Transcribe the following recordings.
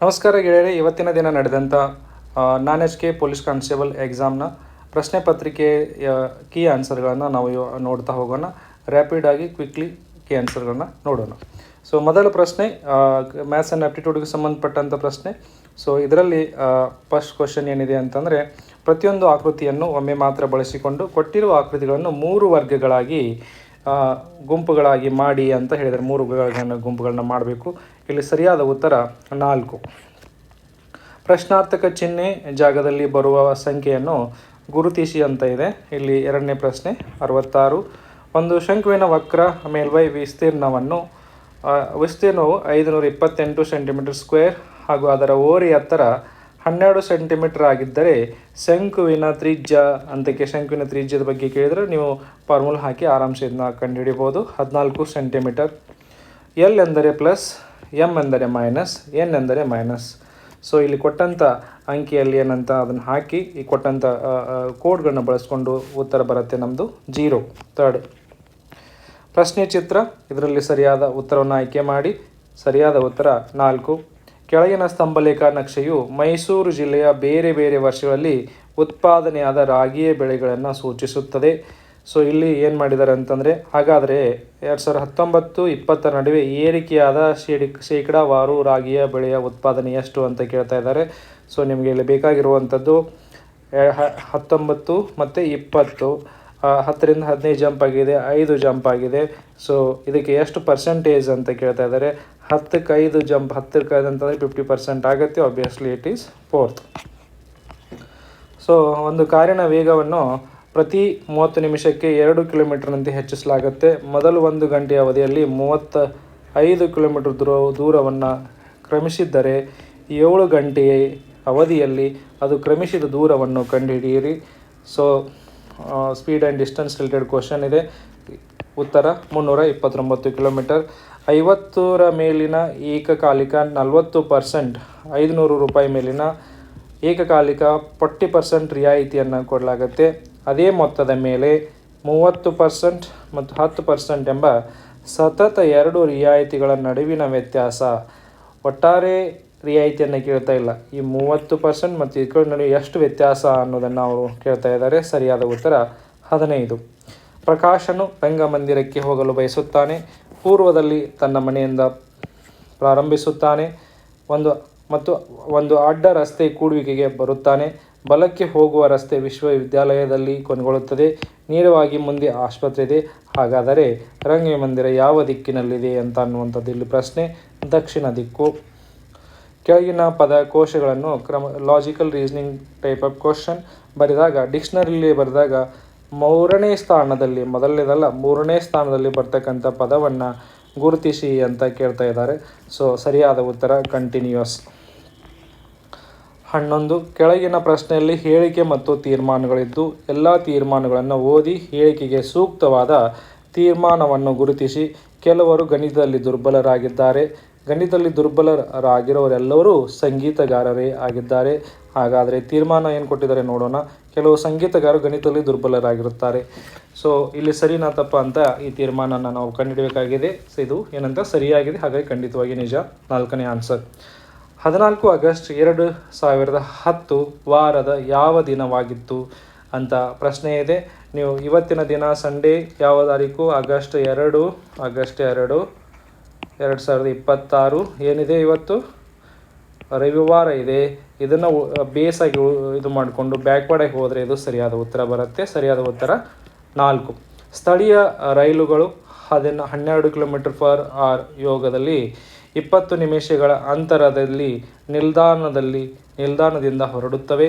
ನಮಸ್ಕಾರ ಗೆಳೆಯರೆ, ಇವತ್ತಿನ ದಿನ ನಡೆದಂಥ ನಾನ್ ಎಚ್ ಕೆ ಪೊಲೀಸ್ ಕಾನ್ಸ್ಟೇಬಲ್ ಎಕ್ಸಾಮ್ನ ಪ್ರಶ್ನೆ ಪತ್ರಿಕೆಯ ಕೀ ಆನ್ಸರ್ಗಳನ್ನು ನಾವು ನೋಡ್ತಾ ಹೋಗೋಣ. ರ್ಯಾಪಿಡಾಗಿ ಕ್ವಿಕ್ಲಿ ಕೀ ಆನ್ಸರ್ಗಳನ್ನ ನೋಡೋಣ. ಸೊ ಮೊದಲ ಪ್ರಶ್ನೆ ಮ್ಯಾಥ್ಸ್ ಆ್ಯಂಡ್ ಆಪ್ಟಿಟ್ಯೂಡ್ಗೆ ಸಂಬಂಧಪಟ್ಟಂಥ ಪ್ರಶ್ನೆ. ಸೊ ಇದರಲ್ಲಿ ಫಸ್ಟ್ ಕ್ವಶನ್ ಏನಿದೆ ಅಂತಂದರೆ, ಪ್ರತಿಯೊಂದು ಆಕೃತಿಯನ್ನು ಒಮ್ಮೆ ಮಾತ್ರ ಬಳಸಿಕೊಂಡು ಕೊಟ್ಟಿರುವ ಆಕೃತಿಗಳನ್ನು 3 ವರ್ಗಗಳಾಗಿ ಗುಂಪುಗಳಾಗಿ ಮಾಡಿ ಅಂತ ಹೇಳಿದರೆ 3 ಗುಂಪುಗಳನ್ನ ಮಾಡಬೇಕು. ಇಲ್ಲಿ ಸರಿಯಾದ ಉತ್ತರ 4. ಪ್ರಶ್ನಾರ್ಥಕ ಚಿಹ್ನೆ ಜಾಗದಲ್ಲಿ ಬರುವ ಸಂಖ್ಯೆಯನ್ನು ಗುರುತಿಸಿ ಅಂತ ಇದೆ. ಇಲ್ಲಿ ಎರಡನೇ ಪ್ರಶ್ನೆ 66. ಒಂದು ಶಂಕುವಿನ ವಕ್ರ ಮೇಲ್ಮೈ ವಿಸ್ತೀರ್ಣವು 528 ಸೆಂಟಿಮೀಟರ್ ಸ್ಕ್ವೇರ್ ಹಾಗೂ ಅದರ ಓರೆ ಎತ್ತರ 12 ಸೆಂಟಿಮೀಟರ್ ಆಗಿದ್ದರೆ ಶಂಕುವಿನ ತ್ರಿಜ್ಯ ಅಂತಕ್ಕೆ ಶಂಕುವಿನ ತ್ರಿಜ್ಯದ ಬಗ್ಗೆ ಕೇಳಿದರೆ ನೀವು ಫಾರ್ಮುಲಾ ಹಾಕಿ ಆರಾಮ್ಸೆ ಇದನ್ನ ಕಂಡುಹಿಡಿಬೋದು. 14 ಸೆಂಟಿಮೀಟರ್. ಎಲ್ ಎಂದರೆ ಪ್ಲಸ್, ಎಮ್ ಎಂದರೆ ಮೈನಸ್, ಎನ್ ಎಂದರೆ ಮೈನಸ್. ಸೊ ಇಲ್ಲಿ ಕೊಟ್ಟಂಥ ಅಂಕಿಯಲ್ಲಿ ಏನಂತ ಅದನ್ನು ಹಾಕಿ ಈ ಕೊಟ್ಟಂಥ ಕೋಡ್ಗಳನ್ನ ಬಳಸ್ಕೊಂಡು ಉತ್ತರ ಬರುತ್ತೆ ನಮ್ಮದು 0. 3rd ಪ್ರಶ್ನೆ ಚಿತ್ರ. ಇದರಲ್ಲಿ ಸರಿಯಾದ ಉತ್ತರವನ್ನು ಆಯ್ಕೆ ಮಾಡಿ. ಸರಿಯಾದ ಉತ್ತರ 4. ಕೆಳಗಿನ ಸ್ತಂಭಲೇಖ ನಕ್ಷೆಯು ಮೈಸೂರು ಜಿಲ್ಲೆಯ ಬೇರೆ ಬೇರೆ ವರ್ಷಗಳಲ್ಲಿ ಉತ್ಪಾದನೆಯಾದ ರಾಗಿಯ ಬೆಳೆಗಳನ್ನು ಸೂಚಿಸುತ್ತದೆ. ಸೊ ಇಲ್ಲಿ ಏನು ಮಾಡಿದ್ದಾರೆ ಅಂತಂದರೆ, ಹಾಗಾದರೆ 2019-20 ನಡುವೆ ಏರಿಕೆಯಾದ ಶೇಕಡಾವಾರು ರಾಗಿಯ ಬೆಳೆಯ ಉತ್ಪಾದನೆ ಎಷ್ಟು ಅಂತ ಕೇಳ್ತಾ ಇದ್ದಾರೆ. ಸೊ ನಿಮಗೆ ಇಲ್ಲಿ ಬೇಕಾಗಿರುವಂಥದ್ದು 19 ಮತ್ತು 20. 10ರಿಂದ 15 ಜಂಪ್ ಆಗಿದೆ, 5 ಜಂಪ್ ಆಗಿದೆ. ಸೊ ಇದಕ್ಕೆ ಎಷ್ಟು ಪರ್ಸೆಂಟೇಜ್ ಅಂತ ಕೇಳ್ತಾ ಇದ್ದಾರೆ. 10ಕ್ಕೆ 5 ಜಂಪ್, 10ಕ್ಕೆ 5 ಅಂತಂದರೆ 50% ಆಗುತ್ತೆ. Obviously it is 4th. So ಒಂದು ಕಾರಿನ ವೇಗವನ್ನು ಪ್ರತಿ 30 ನಿಮಿಷಕ್ಕೆ 2 ಕಿಲೋಮೀಟರ್ನಂತೆ ಹೆಚ್ಚಿಸಲಾಗುತ್ತೆ. ಮೊದಲು 1 ಗಂಟೆಯ ಅವಧಿಯಲ್ಲಿ 35 ಕಿಲೋಮೀಟರ್ ದೂರವನ್ನು ಕ್ರಮಿಸಿದ್ದರೆ 7 ಗಂಟೆಯ ಅವಧಿಯಲ್ಲಿ ಅದು ಕ್ರಮಿಸಿದ ದೂರವನ್ನು ಕಂಡುಹಿಡಿಯಿರಿ. So speed and distance related question ಇದೆ. ಉತ್ತರ 329 ಕಿಲೋಮೀಟರ್. 50ರ ಮೇಲಿನ ಏಕಕಾಲಿಕ 40%, 500 ರೂಪಾಯಿ ಮೇಲಿನ ಏಕಕಾಲಿಕ 40% ರಿಯಾಯಿತಿಯನ್ನು ಕೊಡಲಾಗುತ್ತೆ. ಅದೇ ಮೊತ್ತದ ಮೇಲೆ 30% ಮತ್ತು 10% ಎಂಬ ಸತತ 2 ರಿಯಾಯಿತಿಗಳ ನಡುವಿನ ವ್ಯತ್ಯಾಸ. ಒಟ್ಟಾರೆ ರಿಯಾಯಿತಿಯನ್ನು ಕೇಳ್ತಾ ಇಲ್ಲ, ಈ 30% ಮತ್ತು ಇದರ ನಡುವೆ ಎಷ್ಟು ವ್ಯತ್ಯಾಸ ಅನ್ನೋದನ್ನು ಅವರು ಕೇಳ್ತಾ ಇದ್ದಾರೆ. ಸರಿಯಾದ ಉತ್ತರ 15. ಪ್ರಕಾಶನು ರಂಗಮಂದಿರಕ್ಕೆ ಹೋಗಲು ಬಯಸುತ್ತಾನೆ. ಪೂರ್ವದಲ್ಲಿ ತನ್ನ ಮನೆಯಿಂದ ಪ್ರಾರಂಭಿಸುತ್ತಾನೆ. ಒಂದು ಅಡ್ಡ ರಸ್ತೆ ಕೂಡುವಿಕೆಗೆ ಬರುತ್ತಾನೆ. ಬಲಕ್ಕೆ ಹೋಗುವ ರಸ್ತೆ ವಿಶ್ವವಿದ್ಯಾಲಯದಲ್ಲಿ ಕೊನೆಗೊಳ್ಳುತ್ತದೆ. ನೇರವಾಗಿ ಮುಂದೆ ಆಸ್ಪತ್ರೆ ಇದೆ. ಹಾಗಾದರೆ ರಂಗಮಂದಿರ ಯಾವ ದಿಕ್ಕಿನಲ್ಲಿದೆ ಅಂತ ಅನ್ನುವಂಥದ್ದು ಇಲ್ಲಿ ಪ್ರಶ್ನೆ. ದಕ್ಷಿಣ ದಿಕ್ಕು. ಕೆಳಗಿನ ಪದಕೋಶಗಳನ್ನು logical reasoning type of question ಬರೆದಾಗ ಡಿಕ್ಷನರಿಲಿ ಬರೆದಾಗ 3ನೇ ಸ್ಥಾನದಲ್ಲಿ, ಮೊದಲನೇದಲ್ಲ 3ನೇ ಸ್ಥಾನದಲ್ಲಿ ಬರ್ತಕ್ಕಂಥ ಪದವನ್ನು ಗುರುತಿಸಿ ಅಂತ ಕೇಳ್ತಾ ಇದ್ದಾರೆ. ಸೊ ಸರಿಯಾದ ಉತ್ತರ ಕಂಟಿನ್ಯೂಯಸ್. 11. ಕೆಳಗಿನ ಪ್ರಶ್ನೆಯಲ್ಲಿ ಹೇಳಿಕೆ ಮತ್ತು ತೀರ್ಮಾನಗಳಿದ್ದು ಎಲ್ಲ ತೀರ್ಮಾನಗಳನ್ನು ಓದಿ ಹೇಳಿಕೆಗೆ ಸೂಕ್ತವಾದ ತೀರ್ಮಾನವನ್ನು ಗುರುತಿಸಿ. ಕೆಲವರು ಗಣಿತದಲ್ಲಿ ದುರ್ಬಲರಾಗಿದ್ದಾರೆ. ಗಣಿತದಲ್ಲಿ ದುರ್ಬಲರಾಗಿರೋರೆಲ್ಲರೂ ಸಂಗೀತಗಾರರೇ ಆಗಿದ್ದಾರೆ. ಹಾಗಾದರೆ ತೀರ್ಮಾನ ಏನು ಕೊಟ್ಟಿದ್ದಾರೆ ನೋಡೋಣ. ಕೆಲವು ಸಂಗೀತಗಾರರು ಗಣಿತದಲ್ಲಿ ದುರ್ಬಲರಾಗಿರುತ್ತಾರೆ. ಸೊ ಇಲ್ಲಿ ಸರಿನಾ ತಪ್ಪ ಅಂತ ಈ ತೀರ್ಮಾನನ ನಾವು ಕಂಡುಹಿಡಬೇಕಾಗಿದೆ. ಸೊ ಇದು ಏನಂತ ಸರಿಯಾಗಿದೆ, ಹಾಗಾಗಿ ಖಂಡಿತವಾಗಿ ನಿಜ. 4ನೇ ಆನ್ಸರ್. 14 ಆಗಸ್ಟ್ 2010 ವಾರದ ಯಾವ ದಿನವಾಗಿತ್ತು ಅಂತ ಪ್ರಶ್ನೆ ಇದೆ. ನೀವು ಇವತ್ತಿನ ದಿನ ಸಂಡೇ ಯಾವ ತಾರೀಕು? ಆಗಸ್ಟ್ 2, 2026 ಏನಿದೆ ಇವತ್ತು? ರವಿವಾರ ಇದೆ. ಇದನ್ನು ಬೇಸಾಗಿ ಇದು ಮಾಡಿಕೊಂಡು ಬ್ಯಾಕ್ವರ್ಡಾಗಿ ಹೋದರೆ ಇದು ಸರಿಯಾದ ಉತ್ತರ ಬರುತ್ತೆ. ಸರಿಯಾದ ಉತ್ತರ 4. ಸ್ಥಳೀಯ ರೈಲುಗಳು 12 km/h ವೇಗದಲ್ಲಿ 20 ನಿಮಿಷಗಳ ಅಂತರದಲ್ಲಿ ನಿಲ್ದಾಣದಿಂದ ಹೊರಡುತ್ತವೆ.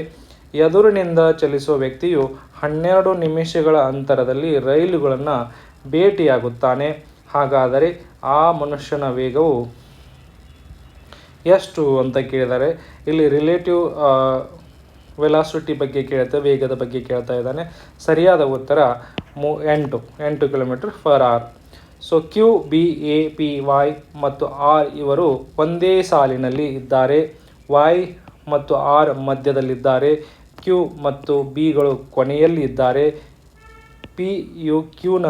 ಎದುರಿನಿಂದ ಚಲಿಸುವ ವ್ಯಕ್ತಿಯು 12 ನಿಮಿಷಗಳ ಅಂತರದಲ್ಲಿ ರೈಲುಗಳನ್ನು ಭೇಟಿಯಾಗುತ್ತಾನೆ. ಹಾಗಾದರೆ ಆ ಮನುಷ್ಯನ ವೇಗವು ಎಷ್ಟು ಅಂತ ಕೇಳಿದ್ದಾರೆ. ಇಲ್ಲಿ ರಿಲೇಟಿವ್ ವೆಲಾಸಿಟಿ ಬಗ್ಗೆ ಕೇಳ್ತಾ, ವೇಗದ ಬಗ್ಗೆ ಕೇಳ್ತಾ ಇದ್ದಾನೆ. ಸರಿಯಾದ ಉತ್ತರ 8 km/h. So Q, B, A, P, Y ಮತ್ತು ಆರ್ ಇವರು ಒಂದೇ ಸಾಲಿನಲ್ಲಿ ಇದ್ದಾರೆ. ವೈ ಮತ್ತು ಆರ್ ಮಧ್ಯದಲ್ಲಿದ್ದಾರೆ. ಕ್ಯೂ ಮತ್ತು ಬಿಗಳು ಕೊನೆಯಲ್ಲಿ ಇದ್ದಾರೆ. ಪಿ ಯು ಕ್ಯೂನ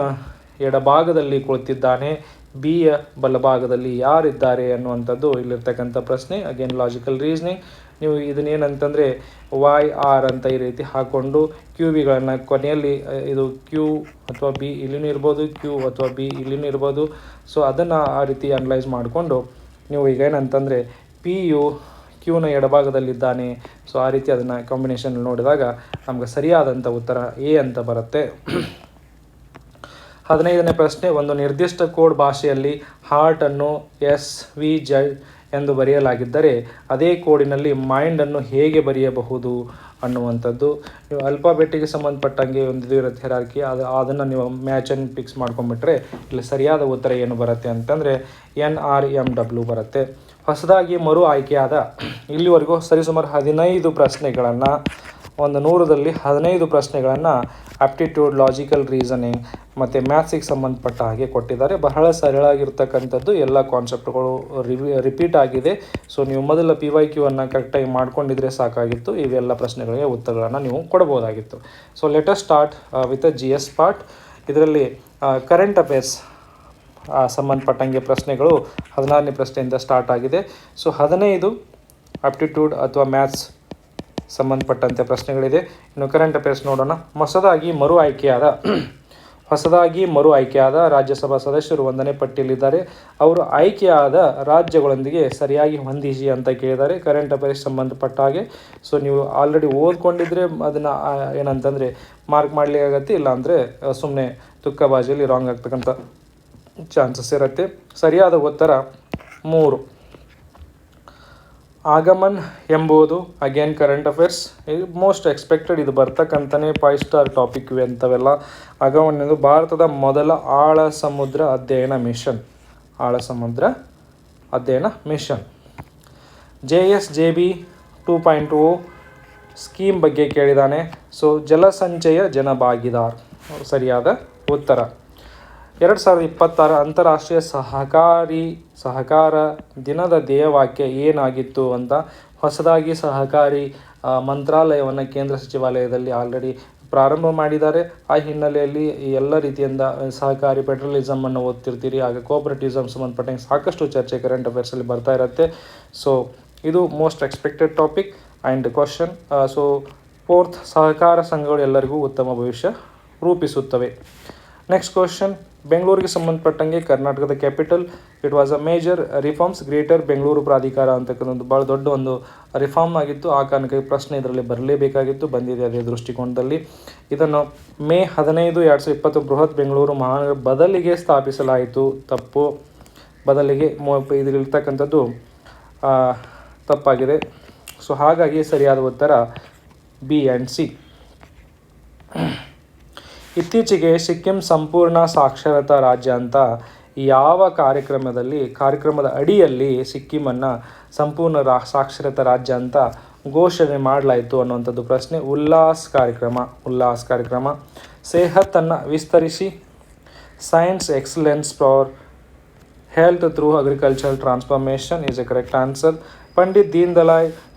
ಎಡಭಾಗದಲ್ಲಿ ಕುಳಿತಿದ್ದಾನೆ. ಬಿಯ ಬಲಭಾಗದಲ್ಲಿ ಯಾರಿದ್ದಾರೆ ಅನ್ನುವಂಥದ್ದು ಇಲ್ಲಿರ್ತಕ್ಕಂಥ ಪ್ರಶ್ನೆ. Again logical reasoning. ನೀವು ಇದನ್ನೇನಂತಂದರೆ YR ಅಂತ ಈ ರೀತಿ ಹಾಕ್ಕೊಂಡು ಕ್ಯೂ ಬಿಗಳನ್ನು ಕೊನೆಯಲ್ಲಿ ಇದು ಕ್ಯೂ ಅಥವಾ ಬಿ ಇಲ್ಲಿನೂ ಇರ್ಬೋದು, ಕ್ಯೂ ಅಥವಾ ಬಿ ಇಲ್ಲಿನೂ ಇರ್ಬೋದು. ಸೊ ಅದನ್ನು ಆ ರೀತಿ ಅನಲೈಸ್ ಮಾಡಿಕೊಂಡು ನೀವು ಈಗ ಏನಂತಂದರೆ ಪಿ ಯು ಕ್ಯೂನ ಎಡಭಾಗದಲ್ಲಿದ್ದಾನೆ. ಸೊ ಆ ರೀತಿ ಅದನ್ನು ಕಾಂಬಿನೇಷನ್ ನೋಡಿದಾಗ ನಮ್ಗೆ ಸರಿಯಾದಂಥ ಉತ್ತರ ಎ ಅಂತ ಬರುತ್ತೆ. 15ನೇ ಪ್ರಶ್ನೆ, ಒಂದು ನಿರ್ದಿಷ್ಟ ಕೋಡ್ ಭಾಷೆಯಲ್ಲಿ ಹಾರ್ಟನ್ನು SVZ ಎಂದು ಬರೆಯಲಾಗಿದ್ದರೆ ಅದೇ ಕೋಡಿನಲ್ಲಿ ಮೈಂಡನ್ನು ಹೇಗೆ ಬರೆಯಬಹುದು ಅನ್ನುವಂಥದ್ದು. ನೀವು ಅಲ್ಫಾಬೆಟ್ಟಿಗೆ ಸಂಬಂಧಪಟ್ಟಂಗೆ ಒಂದು ಇರುತ್ತೆ ಹೆರಾರ್ಕಿ, ಅದನ್ನು ನೀವು ಮ್ಯಾಚ್ ಆ್ಯಂಡ್ ಫಿಕ್ಸ್ ಮಾಡ್ಕೊಂಡ್ಬಿಟ್ರೆ ಇಲ್ಲಿ ಸರಿಯಾದ ಉತ್ತರ ಏನು ಬರುತ್ತೆ ಅಂತಂದರೆ NRMW ಬರುತ್ತೆ. ಹೊಸದಾಗಿ ಮರು ಆಯ್ಕೆಯಾದ ಇಲ್ಲಿವರೆಗೂ ಸರಿಸುಮಾರು 15 ಪ್ರಶ್ನೆಗಳನ್ನು, ಒಂದು 100ರಲ್ಲಿ 15 ಪ್ರಶ್ನೆಗಳನ್ನು ಆಪ್ಟಿಟ್ಯೂಡ್, ಲಾಜಿಕಲ್ ರೀಸನಿಂಗ್ ಮತ್ತು ಮ್ಯಾಥ್ಸಿಗೆ ಸಂಬಂಧಪಟ್ಟ ಹಾಗೆ ಕೊಟ್ಟಿದ್ದಾರೆ. ಬಹಳ ಸರಳಾಗಿರ್ತಕ್ಕಂಥದ್ದು, ಎಲ್ಲ ಕಾನ್ಸೆಪ್ಟ್ಗಳು ರಿಪೀಟ್ ಆಗಿದೆ. ಸೊ ನೀವು ಮೊದಲ PYQ ಅನ್ನು ಕರೆಕ್ಟಾಗಿ ಮಾಡ್ಕೊಂಡಿದ್ರೆ ಸಾಕಾಗಿತ್ತು, ಇವೆಲ್ಲ ಪ್ರಶ್ನೆಗಳಿಗೆ ಉತ್ತರಗಳನ್ನು ನೀವು ಕೊಡ್ಬೋದಾಗಿತ್ತು. So let us start with GS part. ಇದರಲ್ಲಿ ಕರೆಂಟ್ ಅಫೇರ್ಸ್ ಸಂಬಂಧಪಟ್ಟಂಗೆ ಪ್ರಶ್ನೆಗಳು 16ನೇ ಪ್ರಶ್ನೆಯಿಂದ ಸ್ಟಾರ್ಟ್ ಆಗಿದೆ. ಸೊ 15 ಆಪ್ಟಿಟ್ಯೂಡ್ ಅಥವಾ ಮ್ಯಾಥ್ಸ್ ಸಂಬಂಧಪಟ್ಟಂತೆ ಪ್ರಶ್ನೆಗಳಿದೆ. ಇನ್ನು ಕರೆಂಟ್ ಅಫೇರ್ಸ್ ನೋಡೋಣ. ಹೊಸದಾಗಿ ಮರು ಆಯ್ಕೆಯಾದ ರಾಜ್ಯಸಭಾ ಸದಸ್ಯರು 1ನೇ ಪಟ್ಟಿಯಲ್ಲಿದ್ದಾರೆ. ಅವರು ಆಯ್ಕೆಯಾದ ರಾಜ್ಯಗಳೊಂದಿಗೆ ಸರಿಯಾಗಿ ಹೊಂದಿಸಿ ಅಂತ ಕೇಳಿದ್ದಾರೆ ಕರೆಂಟ್ ಅಫೇರ್ಸ್ ಸಂಬಂಧಪಟ್ಟ ಹಾಗೆ. ಸೊ ನೀವು ಆಲ್ರೆಡಿ ಓದ್ಕೊಂಡಿದ್ರೆ ಅದನ್ನು ಏನಂತಂದರೆ ಮಾರ್ಕ್ ಮಾಡಲಿಕ್ಕಾಗತ್ತೆ, ಇಲ್ಲಾಂದರೆ ಸುಮ್ಮನೆ ತುಕ್ಕಬಾಜಿಯಲ್ಲಿ ರಾಂಗ್ ಆಗ್ತಕ್ಕಂಥ ಚಾನ್ಸಸ್ ಇರುತ್ತೆ. ಸರಿಯಾದ ಉತ್ತರ 3. ಆಗಮನ್ ಎಂಬುದು again current affairs, most expected, ಇದು ಬರ್ತಕ್ಕಂಥನೇ 5 ಸ್ಟಾರ್ ಟಾಪಿಕ್ ಇವೆ ಅಂಥವೆಲ್ಲ. ಆಗಮನ್ ಎಂದು ಭಾರತದ ಮೊದಲ ಆಳ ಸಮುದ್ರ ಅಧ್ಯಯನ ಮಿಷನ್. JSJB 2.0 ಸ್ಕೀಮ್ ಬಗ್ಗೆ ಕೇಳಿದ್ದಾನೆ. ಸೊ ಜಲಸಂಚಯ ಜನಭಾಗಿದಾರ್ ಸರಿಯಾದ ಉತ್ತರ. 2026 ಅಂತಾರಾಷ್ಟ್ರೀಯ ಸಹಕಾರ ದಿನದ ಧ್ಯೇಯವಾಕ್ಯ ಏನಾಗಿತ್ತು ಅಂತ ಹೊಸದಾಗಿ ಸಹಕಾರಿ ಮಂತ್ರಾಲಯವನ್ನು ಕೇಂದ್ರ ಸಚಿವಾಲಯದಲ್ಲಿ ಆಲ್ರೆಡಿ ಪ್ರಾರಂಭ ಮಾಡಿದ್ದಾರೆ. ಆ ಹಿನ್ನೆಲೆಯಲ್ಲಿ ಎಲ್ಲ ರೀತಿಯಿಂದ ಸಹಕಾರಿ ಫೆಡರಲಿಸಮನ್ನು ಓದ್ತಿರ್ತೀರಿ, ಆಗ ಕೋಆಪರೇಟಿಸಮ್ ಸಂಬಂಧಪಟ್ಟಂಗೆ ಸಾಕಷ್ಟು ಚರ್ಚೆ ಕರೆಂಟ್ ಅಫೇರ್ಸಲ್ಲಿ ಬರ್ತಾ ಇರುತ್ತೆ. ಸೊ ಇದು most expected topic and question. So 4th ಸಹಕಾರ ಸಂಘಗಳು ಎಲ್ಲರಿಗೂ ಉತ್ತಮ ಭವಿಷ್ಯ ರೂಪಿಸುತ್ತವೆ. ನೆಕ್ಸ್ಟ್ ಕ್ವಶನ್, ಬೆಂಗಳೂರಿಗೆ ಸಂಬಂಧಪಟ್ಟಂಗೆ ಕರ್ನಾಟಕದ capital, it was a major reforms, greater Bengaluru ಪ್ರಾಧಿಕಾರ ಅಂತಕ್ಕಂಥದ್ದು ಭಾಳ ದೊಡ್ಡ ಒಂದು ರಿಫಾರ್ಮ್ ಆಗಿತ್ತು. ಆ ಕಾರಣಕ್ಕೆ ಪ್ರಶ್ನೆ ಇದರಲ್ಲಿ ಬರಲೇಬೇಕಾಗಿತ್ತು, ಬಂದಿದೆ ಅದೇ ದೃಷ್ಟಿಕೋನದಲ್ಲಿ. ಇದನ್ನು ಮೇ 15, 2020 ಬೃಹತ್ ಬೆಂಗಳೂರು ಮಹಾನಗರ ಬದಲಿಗೆ ಸ್ಥಾಪಿಸಲಾಯಿತು. ತಪ್ಪು, ಬದಲಿಗೆ ಇದರಲ್ಲಿರ್ತಕ್ಕಂಥದ್ದು ತಪ್ಪಾಗಿದೆ. ಸೊ ಹಾಗಾಗಿ ಸರಿಯಾದ ಉತ್ತರ B and C. ಇತ್ತೀಚೆಗೆ ಸಿಕ್ಕಿಂ ಸಂಪೂರ್ಣ ಸಾಕ್ಷರತಾ ರಾಜ್ಯ ಅಂತ ಯಾವ ಕಾರ್ಯಕ್ರಮದ ಅಡಿಯಲ್ಲಿ ಸಿಕ್ಕಿಮನ್ನು ಸಂಪೂರ್ಣ ಸಾಕ್ಷರತಾ ರಾಜ್ಯ ಅಂತ ಘೋಷಣೆ ಮಾಡಲಾಯಿತು ಅನ್ನುವಂಥದ್ದು ಪ್ರಶ್ನೆ. ಉಲ್ಲಾಸ್ ಕಾರ್ಯಕ್ರಮ. ಸೇಹತ್ತನ್ನು ವಿಸ್ತರಿಸಿ, science excellence for health through agriculture transformation is A correct answer. Pandit